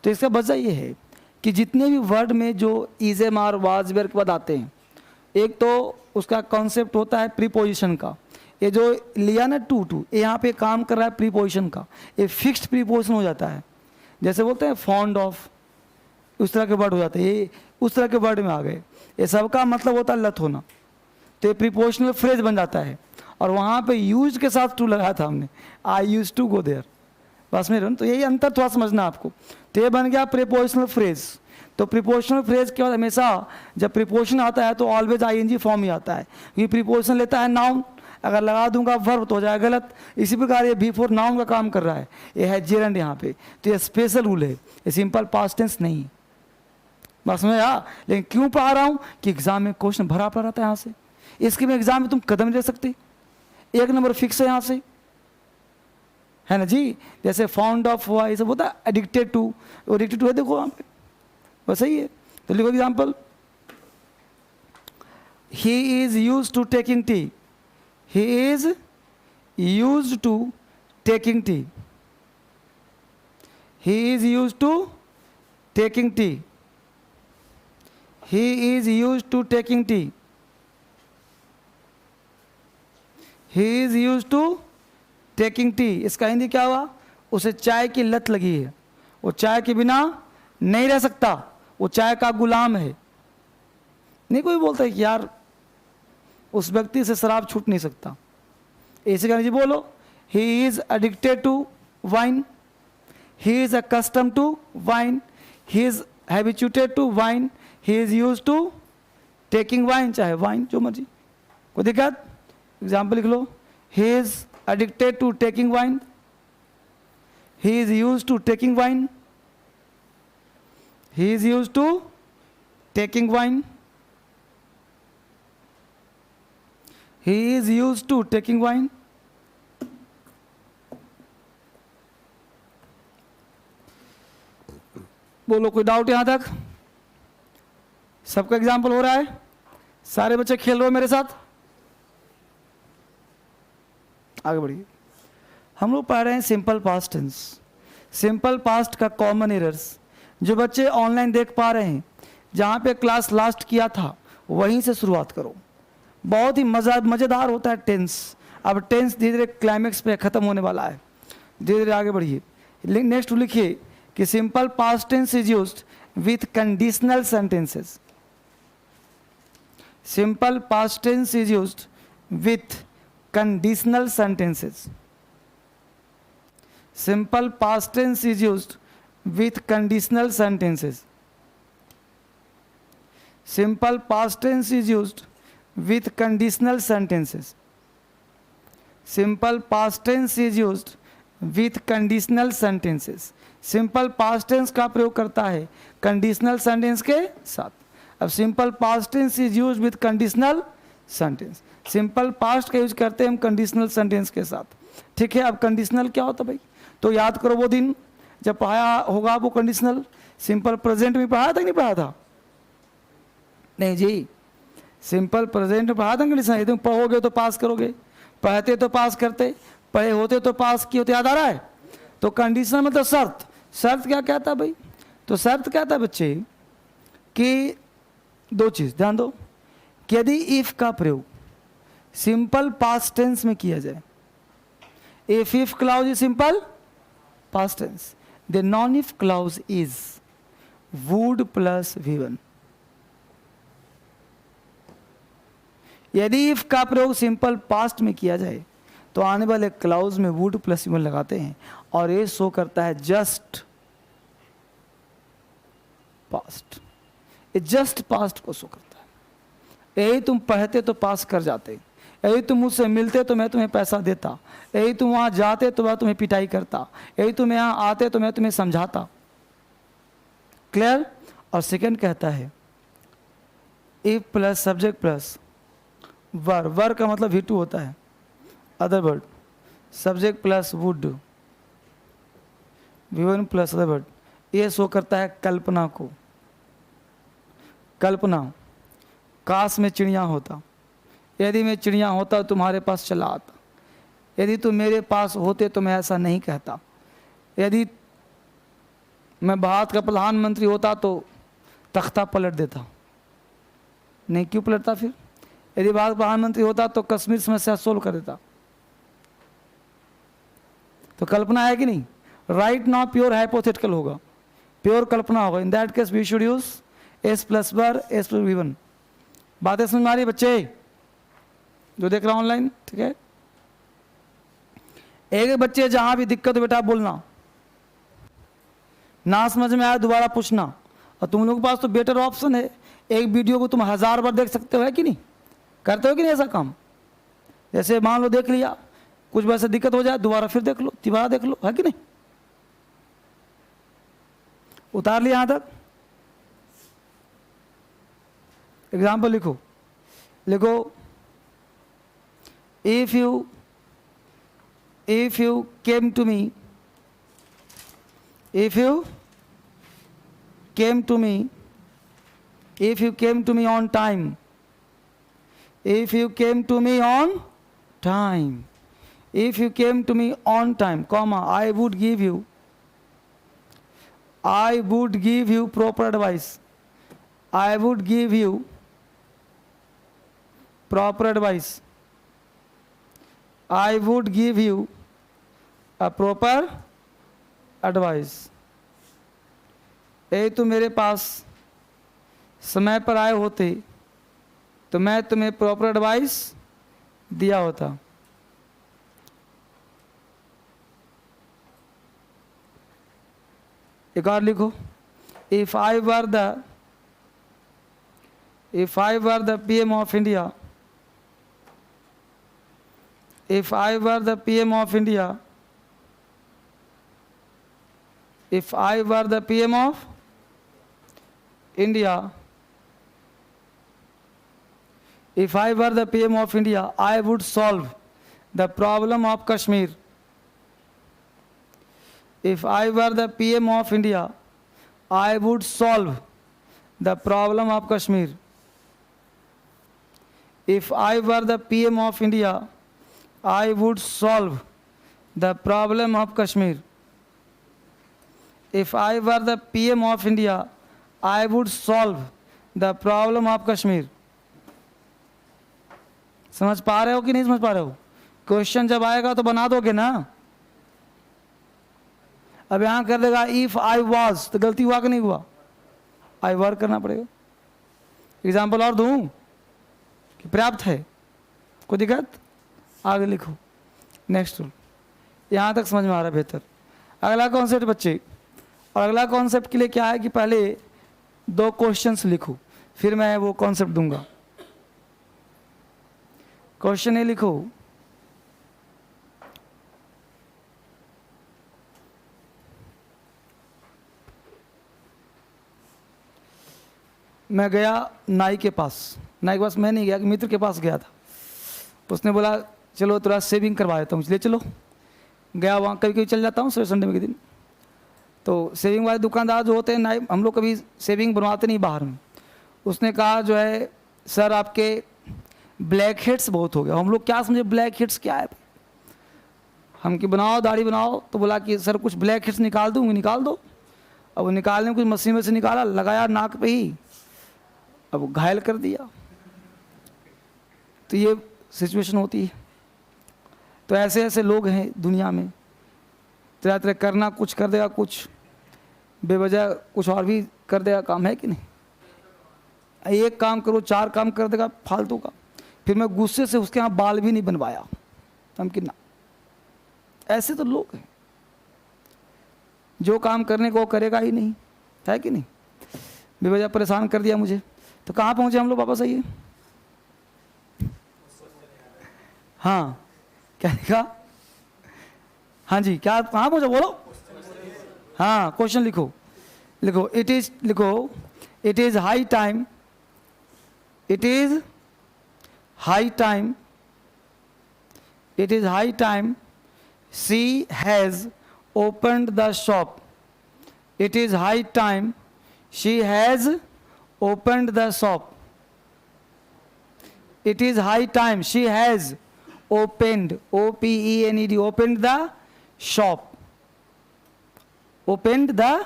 तो इसका वजह ये है कि जितने भी वर्ड में जो इज ए मार वाज वेयर के बाद आते हैं, एक तो उसका कॉन्सेप्ट होता है प्रीपोजिशन का। ये जो लिया ना टू, ये यहाँ पे काम कर रहा है प्रीपोजिशन का, ये फिक्स्ड प्रीपोजिशन हो जाता है। जैसे बोलते हैं फॉन्ड ऑफ, उस तरह के वर्ड हो जाते हैं, ये उस तरह के वर्ड में आ गए। ये सबका मतलब होता है लत होना, तो ये प्रीपोजिशनल फ्रेज बन जाता है। और वहाँ पे यूज के साथ टू लगाया था हमने, आई यूज टू गो देयर, बस में। तो यही अंतर थोड़ा समझना आपको। तो ये बन गया प्रीपोजिशनल फ्रेज। तो प्रीपोजिशनल फ्रेज के बाद हमेशा जब प्रीपोजिशन आता है तो ऑलवेज आईएनजी फॉर्म ही आता है, क्योंकि प्रीपोजिशन लेता है नाउन, अगर लगा दूंगा वर्ब तो हो जाएगा गलत। इसी प्रकार ये बिफोर नाउन का काम कर रहा है, ये है जेरंड यहाँ पे। तो ये स्पेशल रूल है, ये सिंपल पास्ट टेंस नहीं। बस में यार, लेकिन क्यों पढ़ा रहा हूँ कि एग्जाम में क्वेश्चन भरा पड़ा रहता है यहाँ से। इसके में एग्जाम में तुम कदम नहीं ले सकते, 1 नंबर फिक्स है यहाँ से, है ना जी। जैसे फाउंड ऑफ हुआ, ये सब होता है एडिक्टेड टू, वो एडिक्टेड टू है, देखो वहाँ पे बस सही है। तो लिखो example, he is use to taking tea, he is used to taking tea, he is used to taking tea, he is used to taking tea, he is used to taking tea। इसका हिंदी क्या हुआ, उसे चाय की लत लगी है, वो चाय के बिना नहीं रह सकता, वो चाय का गुलाम है। नहीं कोई बोलता है कि यार उस व्यक्ति से शराब छूट नहीं सकता, ऐसे कहना जी बोलो, he is addicted to wine, he is accustom to wine, he is habituated to wine, he is use to taking wine, चाहे वाइन जो मर्जी, कोई दिक्कत। एग्जाम्पल लिख लो, he is addicted to taking wine, he is use to taking wine, he is use to taking wine, he is used to taking wine। बोलो कोई doubt यहां तक, सबका एग्जाम्पल हो रहा है, सारे बच्चे खेल रहे हो मेरे साथ, आगे बढ़िए। हम लोग पढ़ रहे हैं simple past tense. Simple past का कॉमन एरर्स, जो बच्चे ऑनलाइन देख पा रहे हैं, जहां पे क्लास लास्ट किया था वहीं से शुरुआत करो। बहुत ही मज़ेदार होता है टेंस। अब टेंस धीरे धीरे क्लाइमेक्स पे ख़त्म होने वाला है, धीरे धीरे आगे बढ़िए। नेक्स्ट लिखिए कि simple past tense is used with conditional sentences. Simple past tense is used with conditional sentences. Simple past tense is used with conditional sentences. Simple past tense is used with conditional sentences। simple past tense is used with conditional sentences। simple past tense का प्रयोग करता है conditional sentence के साथ। अब simple past tense is used with conditional sentence। simple past का use करते हैं हम conditional sentence के साथ, ठीक है। अब conditional क्या होता भाई, तो याद करो वो दिन जब पढ़ाया होगा वो conditional। simple present में पढ़ाया था कि नहीं पढ़ाया था, नहीं जी। सिंपल प्रेजेंट में पढ़ा था कंडीशनल, तुम पढ़ोगे तो पास करोगे, पढ़ते तो पास करते, पढ़े होते तो पास किए होते, याद आ रहा है। तो कंडीशनल मतलब शर्त। शर्त क्या कहता है भाई, तो शर्त कहता है बच्चे कि दो चीज़ ध्यान दो, कि यदि इफ का प्रयोग सिंपल पास्ट टेंस में किया जाए, if clause is simple past tense, the non if clause is would plus V1। यदि इफ का प्रयोग सिंपल पास्ट में किया जाए तो आने वाले क्लाउज में वुड प्लस V1 लगाते हैं, और ये शो करता है जस्ट पास्ट। ये जस्ट पास्ट को शो करता है। यही तुम पढ़ते तो पास कर जाते, यही तुम मुझसे मिलते तो मैं तुम्हें पैसा देता, यही तुम वहां जाते तो मैं तुम्हें पिटाई करता, यही तुम यहाँ आते तो मैं तुम्हें समझाता। क्लियर। और सेकंड कहता है इफ प्लस सब्जेक्ट प्लस वर का मतलब V2 होता है, other word subject plus would, V1 plus other word, ये शो करता है कल्पना को। कल्पना, काश में चिड़िया होता, यदि मैं चिड़िया होता तुम्हारे पास चला आता, यदि तुम मेरे पास होते तो मैं ऐसा नहीं कहता, यदि मैं भारत का प्रधानमंत्री होता तो तख्ता पलट देता। नहीं क्यों पलटता फिर, यदि भारत प्रधानमंत्री होता तो कश्मीर समस्या सोल्व कर देता। तो कल्पना है कि नहीं? राइट नाउ प्योर हाइपोथेटिकल होगा, प्योर कल्पना होगा। In that case we should use S plus were S plus V one. बातें समझ में आ रही बच्चे जो देख रहा ऑनलाइन? ठीक है। एक बच्चे जहां भी दिक्कत हो बेटा बोलना, ना समझ में आया दोबारा पूछना। और तुम लोगों के पास तो बेटर ऑप्शन है, एक वीडियो को तुम 1000 बार देख सकते हो, है कि नहीं? करते हो कि नहीं ऐसा काम? जैसे मान लो देख लिया, कुछ वैसे दिक्कत हो जाए दोबारा फिर देख लो, दोबारा देख लो, है कि नहीं? उतार लिया यहां तक? एग्जाम्पल लिखो, लिखो if you came to me, if you came to me on time, if you came to me on time, if you came to me on time, comma, I would give you proper advice, I would give you proper advice, I would give you a proper advice। यदि तुम मेरे पास समय पर आए होते तो मैं तुम्हें प्रॉपर एडवाइस दिया होता। एक और लिखो, if I were the PM of India, if I were the PM of India, if I were the PM of India, if I were the PM of India, I would solve the problem of Kashmir. If I were the PM of India, I would solve the problem of Kashmir. If I were the PM of India, I would solve the problem of Kashmir. If I were the PM of India, I would solve the problem of Kashmir. समझ पा रहे हो कि नहीं समझ पा रहे हो? क्वेश्चन जब आएगा तो बना दोगे ना। अब यहां कर देगा इफ आई वॉज, तो गलती हुआ कि नहीं हुआ? आई वर करना पड़ेगा। एग्जाम्पल और दूं कि पर्याप्त है? कोई दिक्कत? आगे लिखो नेक्स्ट रूल। यहाँ तक समझ में आ रहा है बेहतर। अगला कॉन्सेप्ट बच्चे, और अगला कॉन्सेप्ट के लिए क्या है कि पहले 2 क्वेश्चंस लिखो, फिर मैं वो कॉन्सेप्ट दूंगा। क्वेश्चन ये लिखो, मैं गया नाई के पास। नाई के पास मैं नहीं गया, मित्र के पास गया था। उसने बोला चलो थोड़ा सेविंग करवा देता हूँ, इसलिए चलो गया वहाँ। कभी कभी चल जाता हूँ संडे में के दिन। तो सेविंग वाले दुकानदार जो होते हैं नाई, हम लोग कभी सेविंग बनवाते नहीं बाहर में। उसने कहा जो है सर आपके ब्लैक हेड्स बहुत हो गया। हम लोग क्या समझे ब्लैक हेड्स क्या है? हम कि बनाओ दाढ़ी बनाओ। तो बोला कि सर कुछ ब्लैक हेड्स निकाल दूँगी। निकाल दो। अब वो निकालने में कुछ मशीन में से निकाला, लगाया नाक पे ही, अब वो घायल कर दिया। तो ये सिचुएशन होती है। तो ऐसे ऐसे लोग हैं दुनिया में, तरह तरह करना, कुछ कर देगा, कुछ बेवजह कुछ और भी कर देगा काम, है कि नहीं? एक काम करो 4 काम कर देगा फालतू का। फिर मैं गुस्से से उसके यहाँ बाल भी नहीं बनवाया, हम कि ना। ऐसे तो लोग हैं, जो काम करने को करेगा ही नहीं, है कि नहीं? बेवजह परेशान कर दिया मुझे। तो कहाँ पहुँचे हम लोग वापस? आइए। हाँ क्या लिखा? हाँ जी, क्या कहाँ पहुँचा बोलो? हाँ क्वेश्चन लिखो, लिखो इट इज, लिखो it is high time, it is high time, it is high time she has opened the shop. It is high time she has opened the shop. It is high time she has opened, O-P-E-N-E-D, opened the shop. Opened the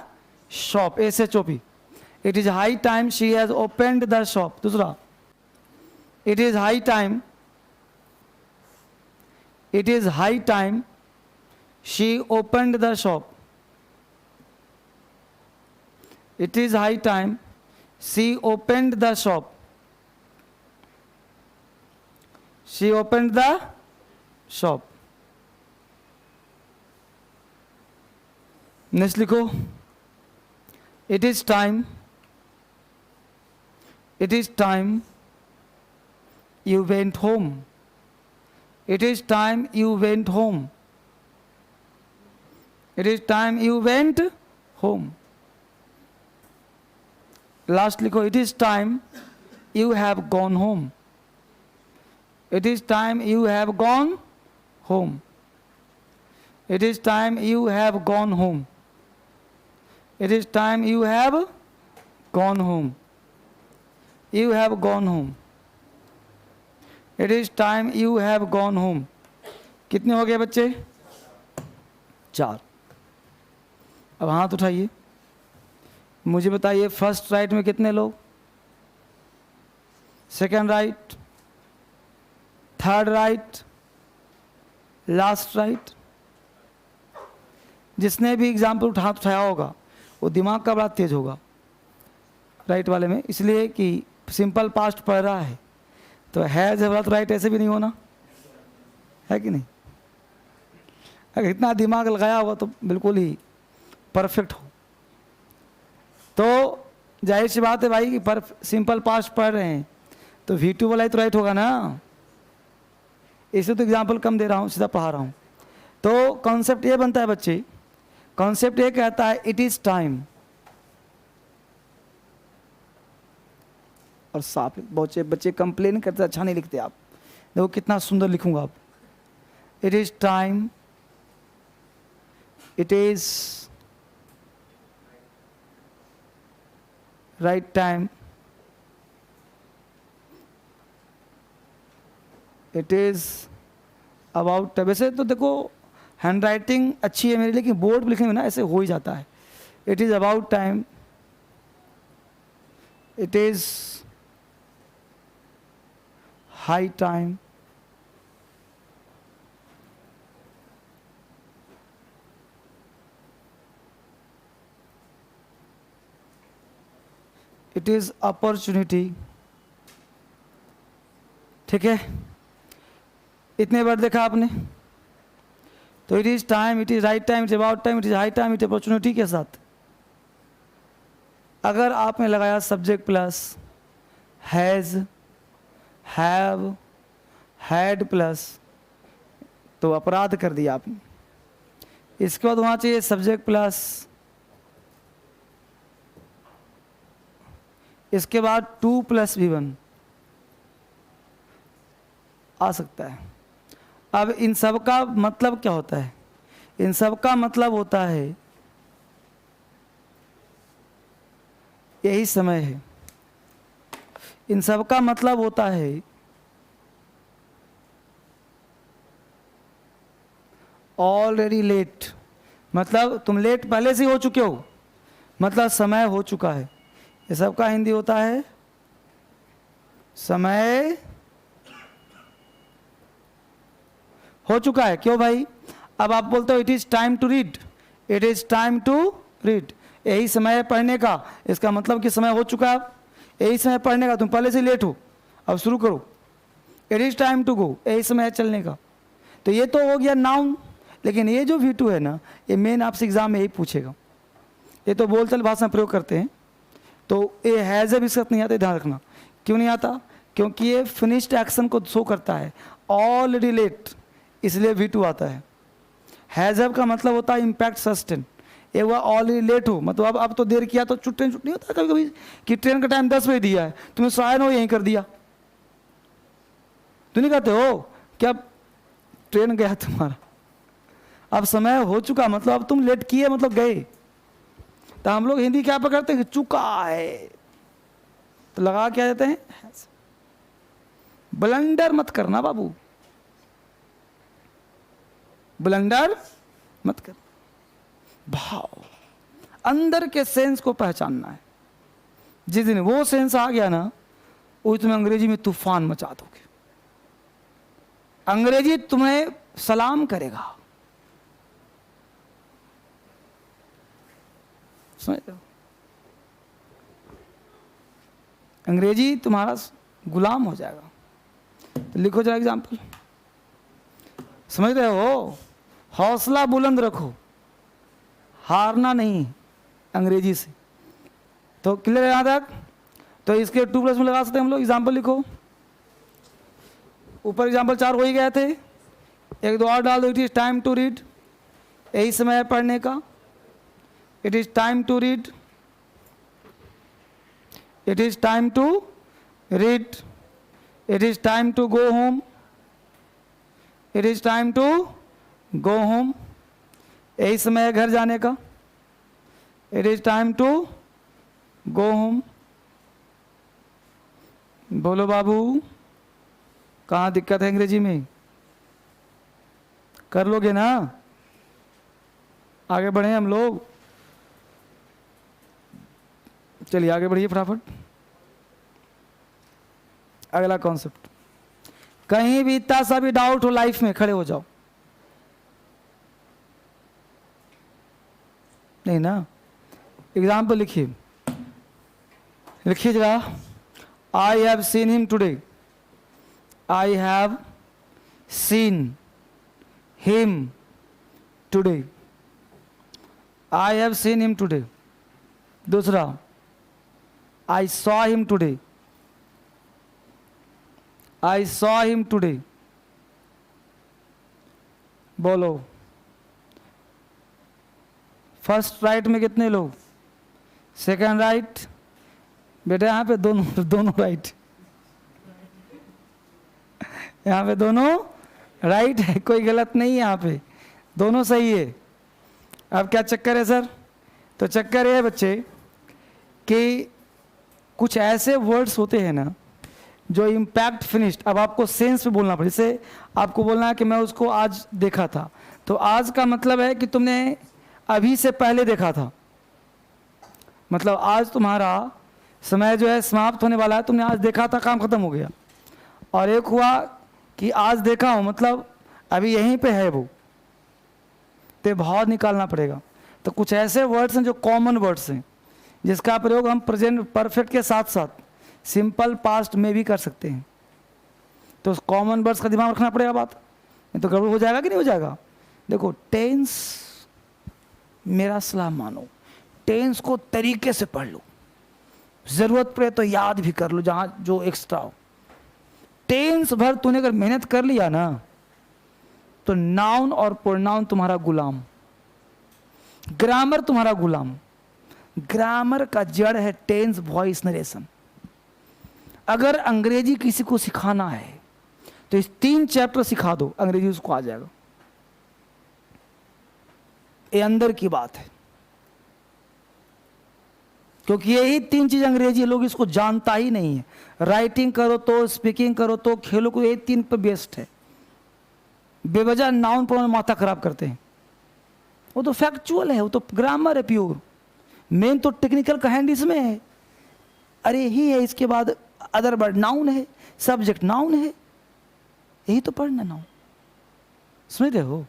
shop, S-H-O-P. It is high time she has opened the shop. दूसरा, It is high time. It is high time she opened the shop. It is high time she opened the shop. She opened the shop. Next लिखो, it is time, it is time you went home. It is time you went home. It is time you went home. Last लिखो, it is time you have gone home. It is time you have gone home. It is time you have gone home. It is time you have gone home. You have gone home. It is time you have gone home. कितने हो गए बच्चे? 4. अब हाथ उठाइए, मुझे बताइए first right में कितने लोग, second right, third right, last right. जिसने भी एग्जाम्पल हाथ उठाया होगा वो दिमाग का बड़ा तेज होगा राइट वाले में, इसलिए कि सिंपल पास्ट पढ़ रहा है तो हैज़ है तो राइट ऐसे भी नहीं होना है कि नहीं. अगर इतना दिमाग लगाया होगा तो बिल्कुल ही परफेक्ट हो. तो जाहिर सी बात है भाई कि पर सिंपल पास्ट पढ़ रहे हैं तो V2 वाला ही तो राइट होगा ना. इसलिए तो एग्जाम्पल कम दे रहा हूँ, सीधा पढ़ा रहा हूँ. तो कॉन्सेप्ट ये बनता है बच्चे, कॉन्सेप्ट ये कहता है इट इज टाइम. और साफ बच्चे कंप्लेन करते अच्छा नहीं लिखते आप. देखो कितना सुंदर लिखूंगा आप. It is time, it is right time, it is about. वैसे तो देखो हैंड राइटिंग अच्छी है मेरी, लेकिन बोर्ड पर लिखने में ना ऐसे हो ही जाता है. It is about time, it is high time, it is opportunity. ठीक है, इतने बार देखा आपने. तो it is time, it is right time, it is about time, it is high time, it is opportunity के साथ अगर आपने लगाया subject plus has, have, had plus तो अपराध कर दिया आपने. इसके बाद वहाँ चाहिए सब्जेक्ट प्लस, इसके बाद टू प्लस V1 आ सकता है. अब इन सब का मतलब क्या होता है? इन सब का मतलब होता है यही समय है. इन सब का मतलब होता है ऑलरेडी लेट. मतलब तुम लेट पहले से हो चुके हो, मतलब समय हो चुका है. ये सब का हिंदी होता है समय हो चुका है. क्यों भाई? अब आप बोलते हो it is time to read, it is time to read, यही समय है पढ़ने का. इसका मतलब कि समय हो चुका है, यही समय पढ़ने का. तुम पहले से लेट हो, अब शुरू करो. It is time to go, यही समय है चलने का. तो ये तो हो गया नाउन. लेकिन ये जो V2 है ना, ये मेन आपसे एग्जाम में यही पूछेगा. ये तो बोलचाल भाषा में प्रयोग करते हैं. तो ये हैज़ भी साथ नहीं आता, ध्यान रखना. क्यों नहीं आता? क्योंकि ये फिनिश्ड एक्शन को शो करता है, ऑलरेडी लेट, इसलिए V2 आता है. हैज़ का मतलब होता है इम्पैक्ट सस्टेन. ये हुआ ऑलरेडी लेट हो, मतलब अब तो देर किया तो ट्रेन छुट्टी होता है कभी कभी कि ट्रेन का टाइम 10 बजे दिया है, तुम्हें शायद हो यहीं कर दिया. तो नहीं कहते हो क्या ट्रेन गया तुम्हारा, अब समय हो चुका, मतलब अब तुम लेट किए मतलब गए. तो हम लोग हिंदी क्या पकड़ते हैं? चुका है, तो लगा क्या देते हैं? ब्लंडर मत करना बाबू, ब्लंडर मत कर. भाव, अंदर के सेंस को पहचानना है. जिस दिन वो सेंस आ गया ना, वही तुम्हें अंग्रेजी में तूफान मचा दोगे। अंग्रेजी तुम्हें सलाम करेगा, समझ रहे हो? अंग्रेजी तुम्हारा गुलाम हो जाएगा। तो लिखो जरा एग्जाम्पल, समझ रहे हो? हौसला बुलंद रखो, हारना नहीं अंग्रेजी से। तो क्लियर है यहाँ तक? तो इसके 2+ में लगा सकते हैं हम लोग। एग्जाम्पल लिखो, ऊपर एग्जाम्पल 4 हो ही गए थे, 1-2 और डाल दो। It is time to read, यही समय है पढ़ने का। It is time to read, it is time to read, it is time to go home, it is time to go home, यही समय है घर जाने का। It is time to go home. बोलो बाबू, कहाँ दिक्कत है अंग्रेजी में? कर लोगे ना? आगे बढ़े हम लोग, चलिए आगे बढ़िए फटाफट। अगला कॉन्सेप्ट, कहीं भी इतना सा भी डाउट हो लाइफ में, खड़े हो जाओ। नहीं ना? एग्जाम्पल लिखिए, लिखिए जरा। I have seen him today, I have seen him today, I have seen him today. दूसरा, I saw him today, I saw him today. बोलो, फर्स्ट राइट में कितने लोग? Second right? बेटा यहाँ पे दोनों राइट, यहाँ पे दोनों राइट है, कोई गलत नहीं है, यहाँ पे दोनों सही है। अब क्या चक्कर है सर? तो चक्कर है बच्चे कि कुछ ऐसे वर्ड्स होते हैं ना जो इम्पैक्ट फिनिश्ड। अब आपको सेंस में बोलना पड़े। जैसे आपको बोलना है कि मैं उसको आज देखा था, तो आज का मतलब है कि तुमने अभी से पहले देखा था, मतलब आज तुम्हारा समय जो है समाप्त होने वाला है, तुमने आज देखा था, काम खत्म हो गया। और एक हुआ कि आज देखा हूँ, मतलब अभी यहीं पे है वो, तो भाव निकालना पड़ेगा। तो कुछ ऐसे वर्ड्स हैं जो कॉमन वर्ड्स हैं, जिसका प्रयोग हम प्रेजेंट परफेक्ट के साथ साथ सिंपल पास्ट में भी कर सकते हैं। तो उस कॉमन वर्ड्स का दिमाग रखना पड़ेगा बात, नहीं तो गड़बड़ हो जाएगा कि नहीं हो जाएगा। देखो, टेंस, मेरा सलाह मानो, टेंस को तरीके से पढ़ लो, ज़रूरत पड़े तो याद भी कर लो जहाँ जो एक्स्ट्रा हो। टेंस भर तूने अगर मेहनत कर लिया ना, तो नाउन और प्रोनाउन तुम्हारा गुलाम, ग्रामर तुम्हारा गुलाम। ग्रामर का जड़ है टेंस, वॉइस, नरेशन। अगर अंग्रेजी किसी को सिखाना है तो इस 3 चैप्टर सिखा दो, अंग्रेजी उसको आ जाएगा। ये अंदर की बात है, क्योंकि यही 3 चीज अंग्रेजी लोग इसको जानता ही नहीं है। राइटिंग करो तो, स्पीकिंग करो तो, खेलो को, ये 3 पर बेस्ट है। बेवजह नाउन प्रोनाउन माथा खराब करते हैं। वो तो फैक्चुअल है, वो तो ग्रामर है प्योर। मेन तो टेक्निकल का हैंड इसमें है। अरे ही है, इसके बाद अदर वर्ड नाउन है, सब्जेक्ट नाउन है, यही तो पढ़ना नाउन। समझ रहे हो?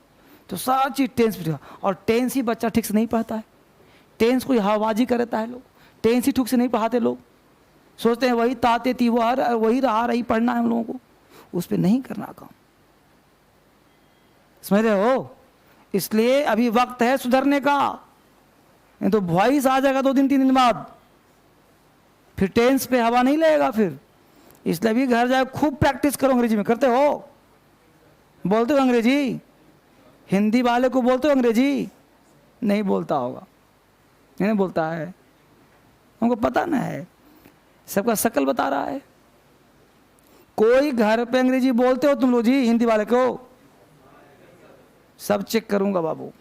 तो सारी चीज टेंस पे। और टेंस ही बच्चा ठीक से नहीं पढ़ता है। टेंस को हवाबाजी करता है लोग, टेंस ही ठीक से नहीं पढ़ाते लोग। सोचते हैं वही ताते थी वो हर वही रहा रही पढ़ना है हम लोगों को, उस पर नहीं करना काम। समझ रहे हो? इसलिए अभी वक्त है सुधरने का, नहीं तो वॉइस आ जाएगा 2 दिन 3 दिन बाद, फिर टेंस पे हवा नहीं लगेगा फिर। इसलिए भी घर जाए खूब प्रैक्टिस करो अंग्रेजी में। करते हो? बोलते हो अंग्रेजी? हिंदी वाले को बोलते हो अंग्रेजी? नहीं बोलता होगा, नहीं बोलता है, हमको पता ना है, सबका शकल बता रहा है। कोई घर पे अंग्रेजी बोलते हो तुम लोग जी? हिंदी वाले को सब चेक करूंगा बाबू।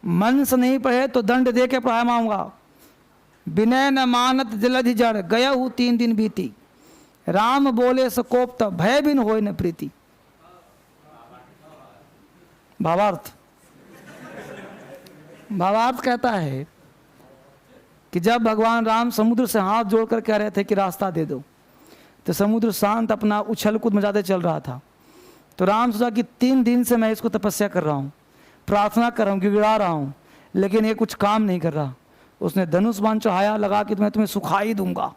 मन से नहीं पढ़े तो दंड दे के पढ़ा माऊंगा। विनय न मानत जलधि जड़, गया हूँ 3 दिन बीती, राम बोले सकोप तब, भय बिन होय न प्रीति। भावार्थ, भावार्थ कहता है कि जब भगवान राम समुद्र से हाथ जोड़कर कह रहे थे कि रास्ता दे दो, तो समुद्र शांत अपना उछल कूद मचाते चल रहा था। तो राम सोचा कि 3 दिन से मैं इसको तपस्या कर रहा हूँ, प्रार्थना कर रहा हूँ, गिड़गिड़ा रहा हूँ, लेकिन ये कुछ काम नहीं कर रहा। उसने धनुष बाण चढ़ाया, लगा कि मैं तुम्हें सुखा ही दूंगा,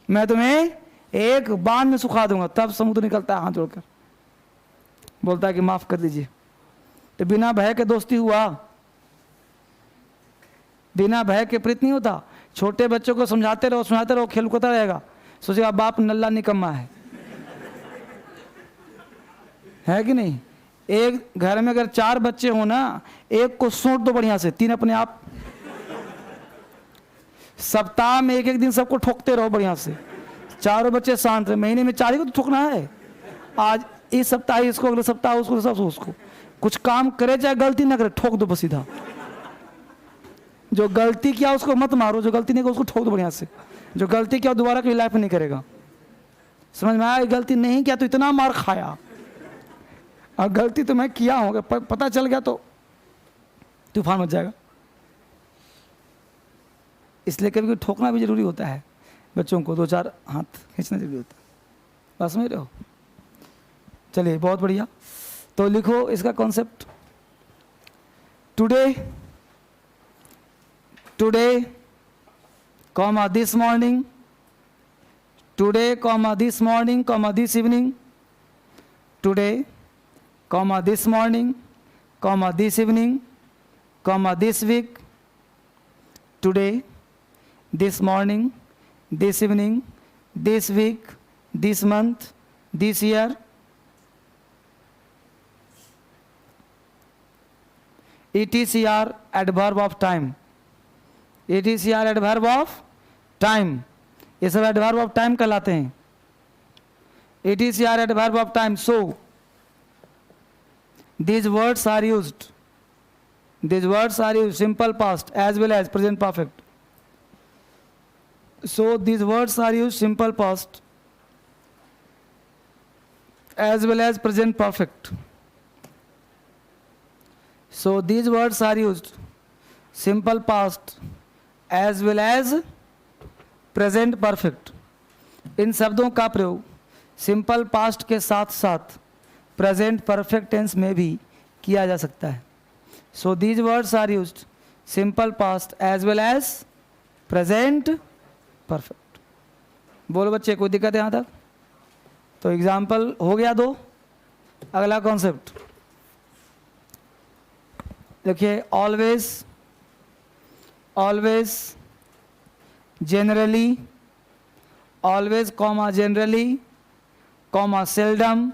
मैं तुम्हें एक बाण में सुखा दूंगा। तब समुद्र निकलता है हाथ जोड़कर, बोलता है कि माफ कर दीजिए। तो बिना भय के दोस्ती हुआ, बिना भय के प्रीत नहीं होता। छोटे बच्चों को समझाते रहो, खेल कूदता रहेगा, सोचेगा बाप नल्ला निकम्मा है कि नहीं। एक घर में अगर 4 बच्चे हो ना, एक को सोच दो बढ़िया से, 3 अपने आप। सप्ताह में एक दिन सबको ठोकते रहो बढ़िया से, चारों बच्चे शांत रहे। महीने में 4 ही को तो ठोकना है। आज इस सप्ताह इसको, अगले सप्ताह उसको, सब उसको। कुछ काम करे चाहे गलती ना करे, ठोक दो बस सीधा। जो गलती किया उसको मत मारो, जो गलती नहीं किया उसको ठोक दो बढ़िया से। जो गलती किया दोबारा कभी लाइफ में नहीं करेगा। समझ में आया? गलती नहीं किया तो इतना मार खाया, और गलती तो मैं किया होगा, पता चल गया तो तूफान मच जाएगा। इसलिए कभी कभी ठोकना भी जरूरी होता है। बच्चों को 2-4 हाथ खींचना जरूरी होता है। बात समझ रहे हो? चलिए, बहुत बढ़िया। तो लिखो इसका concept. Today comma this morning, today comma this morning comma this evening, today comma this morning comma this evening comma this week, today, this morning, this evening, this week, this month, this year. ETCR adverb of time. ETCR adverb of time. ये सब adverb of time कहलाते हैं। ETCR adverb of time. So these words are used. These words are used simple past as well as present perfect. So these words are used simple past as well as present perfect. So these words are used simple past as well as present perfect. इन शब्दों का प्रयोग simple past के साथ साथ present perfect tense में भी किया जा सकता है। So these words are used simple past as well as present perfect. बोलो बच्चे, कोई दिक्कत है यहाँ तक? तो एग्जाम्पल हो गया 2। अगला कॉन्सेप्ट देखिए, always, always, generally, always comma generally comma seldom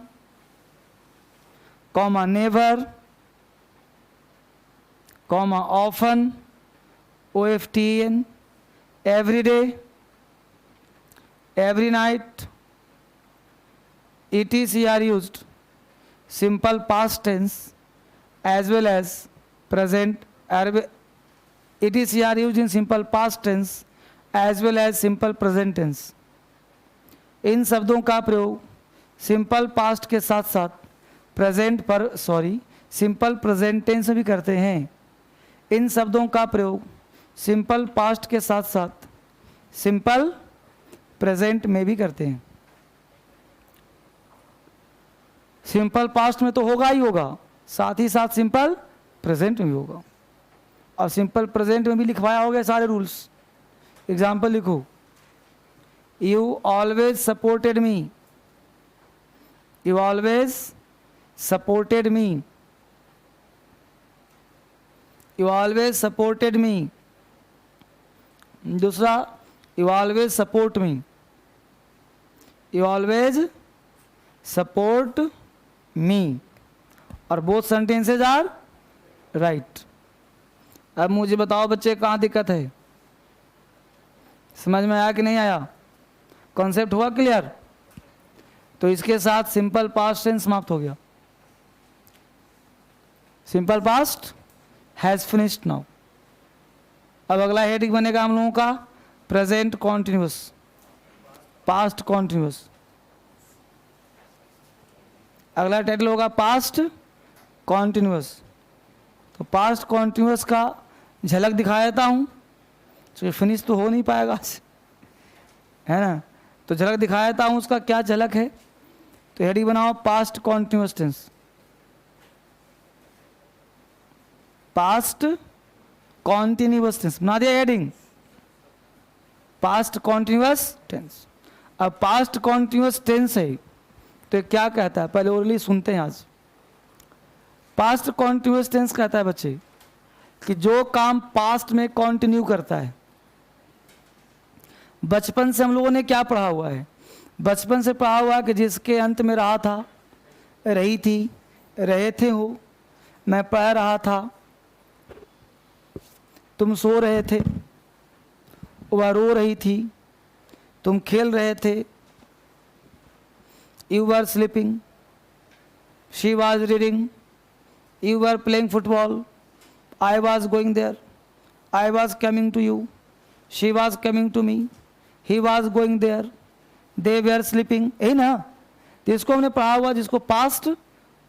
comma never comma often, OFTEN, every day, every night. ETC are used simple past tense as well as present. ETC are used in simple past tense as well as simple present tense. इन शब्दों का प्रयोग simple past के साथ साथ simple present tense में भी करते हैं। इन शब्दों का प्रयोग सिंपल पास्ट के साथ साथ सिंपल प्रेजेंट में भी करते हैं। सिंपल पास्ट में तो होगा ही होगा, साथ ही साथ सिंपल प्रेजेंट में भी होगा, और सिंपल प्रेजेंट में भी लिखवाया होगा सारे रूल्स। एग्जाम्पल लिखो, you always supported me, you always supported me, you always supported me. दूसरा, you always support me, you always support me, और बोथ सेंटेंसेज आर राइट। अब मुझे बताओ बच्चे, कहाँ दिक्कत है? समझ में आया कि नहीं आया? कॉन्सेप्ट हुआ क्लियर? तो इसके साथ सिंपल पास्ट टेंस समाप्त हो गया। Simple past has finished now. अब अगला हेडिंग बनेगा हम लोगों का प्रेजेंट कॉन्टिन्यूअस, पास्ट कॉन्टिन्यूअस। अगला टाइटल होगा पास्ट कॉन्टिन्यूअस। तो पास्ट कॉन्टिन्यूअस का झलक दिखा देता हूँ। तो फिनिश तो हो नहीं पाएगा आज, है ना। तो झलक दिखाया था हूँ उसका, क्या झलक है। तो हेडिंग बनाओ past continuous tense, past continuous tense बना दिया हेडिंग, पास्ट कॉन्टिन्यूअस टेंस। अब पास्ट कॉन्टिन्यूअस टेंस है तो क्या कहता है, पहले ओरली सुनते हैं आज। पास्ट कॉन्टिन्यूअस टेंस कहता है बच्चे कि जो काम पास्ट में कंटिन्यू करता है। बचपन से हम लोगों ने क्या पढ़ा हुआ है, बचपन से पढ़ा हुआ कि जिसके अंत में रहा था, रही थी, रहे थे हो, मैं पढ़ रहा था, तुम सो रहे थे, वह रो रही थी, तुम खेल रहे थे, you were sleeping, she was reading, you were playing football, I was going there, I was coming to you, she was coming to me, he was going there, they were sleeping, यही ना। तो इसको हमने पढ़ा हुआ जिसको past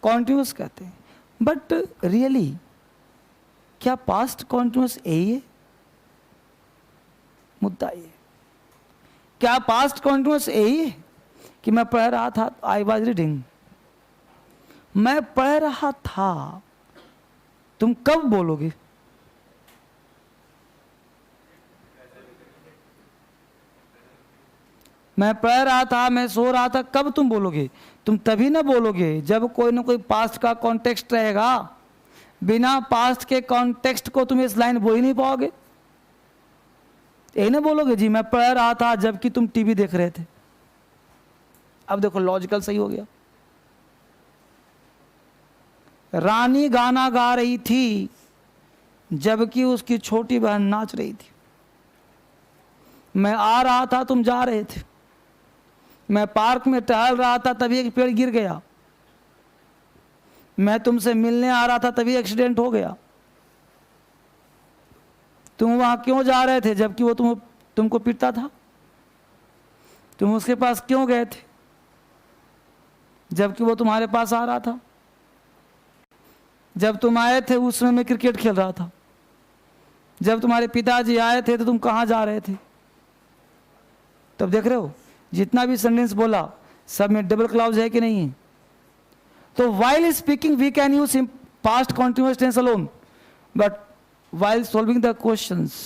continuous कहते हैं। बट रियली क्या पास्ट कॉन्टिन्यूस यही है, मुद्दा ये, क्या पास्ट कॉन्टिन्यूस यही है कि मैं पढ़ रहा था, आई वॉज रीडिंग, मैं पढ़ रहा था, तुम कब बोलोगे? मैं पढ़ रहा था, मैं सो रहा था, कब तुम बोलोगे? तुम तभी ना बोलोगे जब कोई ना कोई पास्ट का कॉन्टेक्स्ट रहेगा। बिना पास्ट के कॉन्टेक्स्ट को तुम इस लाइन बोल ही नहीं पाओगे। यही ना बोलोगे जी मैं पढ़ रहा था जबकि तुम टीवी देख रहे थे। अब देखो लॉजिकल सही हो गया। रानी गाना गा रही थी जबकि उसकी छोटी बहन नाच रही थी। मैं आ रहा था, तुम जा रहे थे। मैं पार्क में टहल रहा था, तभी एक पेड़ गिर गया। मैं तुमसे मिलने आ रहा था, तभी एक्सीडेंट हो गया। तुम वहां क्यों जा रहे थे जबकि वो तुमको पीटता था? तुम उसके पास क्यों गए थे जबकि वो तुम्हारे पास आ रहा था? जब तुम आए थे उस समय मैं क्रिकेट खेल रहा था। जब तुम्हारे पिताजी आए थे तो तुम कहाँ जा रहे थे? तब देख रहे हो जितना भी सेंटेंस बोला सब में डबल क्लॉज है कि नहीं है। तो while speaking we can use past continuous tense alone, but while solving the questions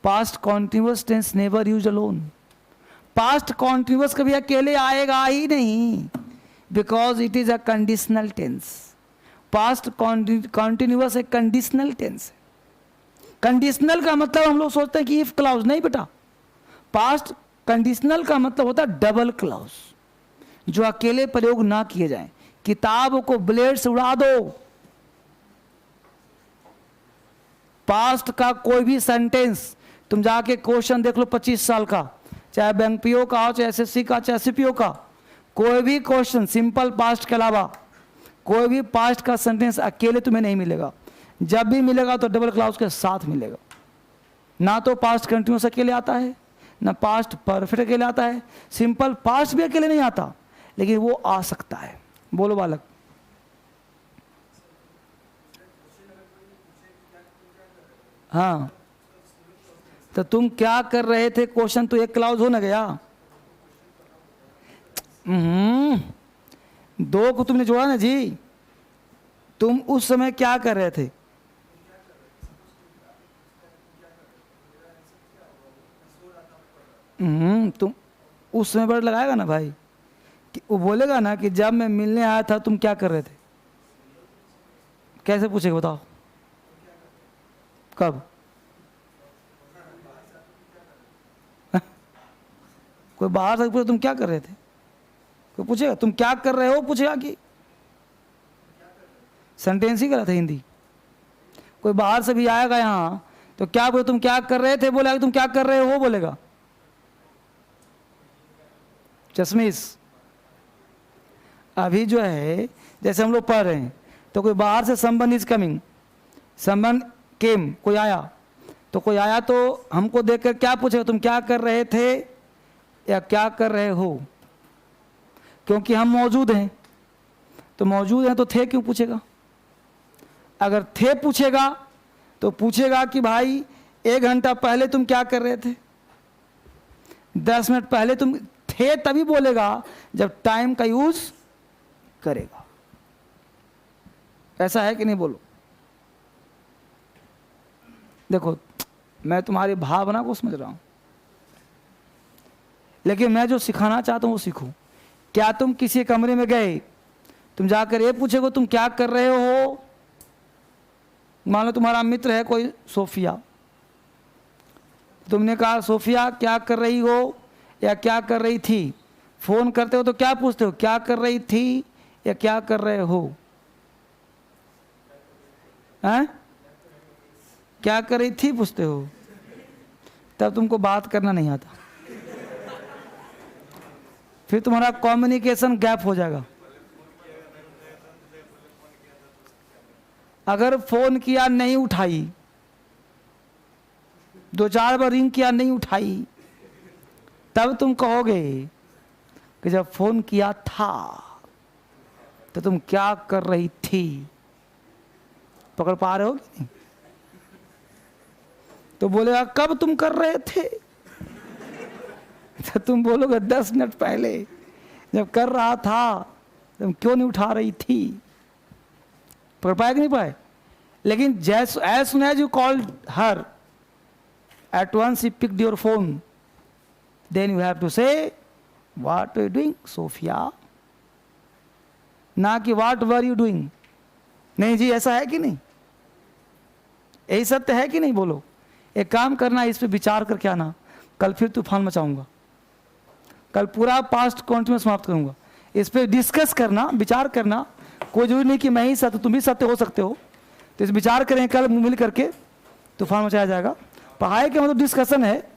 past continuous tense never used alone. past continuous कभी अकेले आएगा ही नहीं, because it is a conditional tense. past continuous एक conditional tense है। Conditional का मतलब हम लोग सोचते हैं कि इफ क्लाउज, नहीं बेटा। पास्ट कंडीशनल का मतलब होता है डबल क्लाउज, जो अकेले प्रयोग ना किए जाएं। किताब को ब्लेड से उड़ा दो। पास्ट का कोई भी सेंटेंस तुम जाके क्वेश्चन देख लो 25 साल का, चाहे बैंक पीओ का हो, चाहे एसएससी का, चाहे सीपीओ का, कोई भी क्वेश्चन सिंपल पास्ट के अलावा कोई भी पास्ट का सेंटेंस अकेले तुम्हें नहीं मिलेगा। जब भी मिलेगा तो डबल क्लाउज के साथ मिलेगा। ना तो पास्ट कंटिन्यूअस अकेले आता है, ना पास्ट परफेक्ट अकेले आता है। सिंपल पास्ट भी अकेले नहीं आता, लेकिन वो आ सकता है। बोलो बालक। हाँ, तो तुम क्या कर रहे थे क्वेश्चन तो एक क्लाउज हो ना गया। दो को तुमने जोड़ा ना जी। तुम उस समय क्या कर रहे थे? तुम उस समय वर्ड लगाएगा ना भाई, कि वो बोलेगा ना कि जब मैं मिलने आया था तुम क्या कर रहे थे। कैसे पूछेगा बताओ? कब? कोई बाहर से पूछे तुम क्या कर रहे थे, कोई पूछेगा तुम क्या कर रहे हो, पूछेगा कि सेंटेंस ही गलत है हिंदी। कोई बाहर से भी आएगा यहाँ तो क्या बोले, तुम क्या कर रहे थे, बोलेगा तुम क्या कर रहे हो बोलेगा। चश्मीश अभी जो है जैसे हम लोग पढ़ रहे हैं तो कोई बाहर से समवन इज कमिंग, समवन केम, कोई आया तो कोई आया तो हमको देखकर क्या पूछेगा, तुम क्या कर रहे थे या क्या कर रहे हो। क्योंकि हम मौजूद हैं तो मौजूद हैं तो थे क्यों पूछेगा। अगर थे पूछेगा तो पूछेगा कि भाई 1 घंटा पहले तुम क्या कर रहे थे? 10 मिनट पहले तुम थे तभी बोलेगा जब टाइम का यूज करेगा। ऐसा है कि नहीं बोलो? देखो मैं तुम्हारी भावना को समझ रहा हूं, लेकिन मैं जो सिखाना चाहता हूं वो सीखो। क्या तुम किसी कमरे में गए, तुम जाकर ये पूछेगो तुम क्या कर रहे हो? मान लो तुम्हारा मित्र है कोई सोफिया, तुमने कहा सोफिया क्या कर रही हो या क्या कर रही थी? फोन करते हो तो क्या पूछते हो, क्या कर रही थी या क्या कर रहे हो? हैं? क्या कर रही थी पूछते हो, तब तुमको बात करना नहीं आता, फिर तुम्हारा कम्युनिकेशन गैप हो जाएगा। अगर फोन किया नहीं उठाई, 2-4 बार रिंग किया नहीं उठाई, तब तुम कहोगे कि जब फोन किया था तो तुम क्या कर रही थी। पकड़ पा रहे हो कि नहीं? तो बोलेगा कब तुम कर रहे थे, तो तुम बोलोगे 10 मिनट पहले जब कर रहा था तुम क्यों नहीं उठा रही थी। पकड़ पाए कि नहीं पाए? लेकिन as soon as you called her, at once she picked your phone, then you have to say what were you doing Sophia, ना कि what were you doing। नहीं जी, ऐसा है कि नहीं? यही सत्य है कि नहीं बोलो? एक काम करना, इस पे विचार करके आना, कल फिर तूफान मचाऊंगा, कल पूरा पास्ट कॉन्टिन्यूस समाप्त करूंगा। इस पे डिस्कस करना, विचार करना। कोई जरूरी नहीं कि मैं ही सत्य, तुम भी सत्य हो सकते हो। तो इस विचार करें, कल मिल करके तूफान मचाया जाएगा। पढ़ाई का मतलब डिस्कशन है।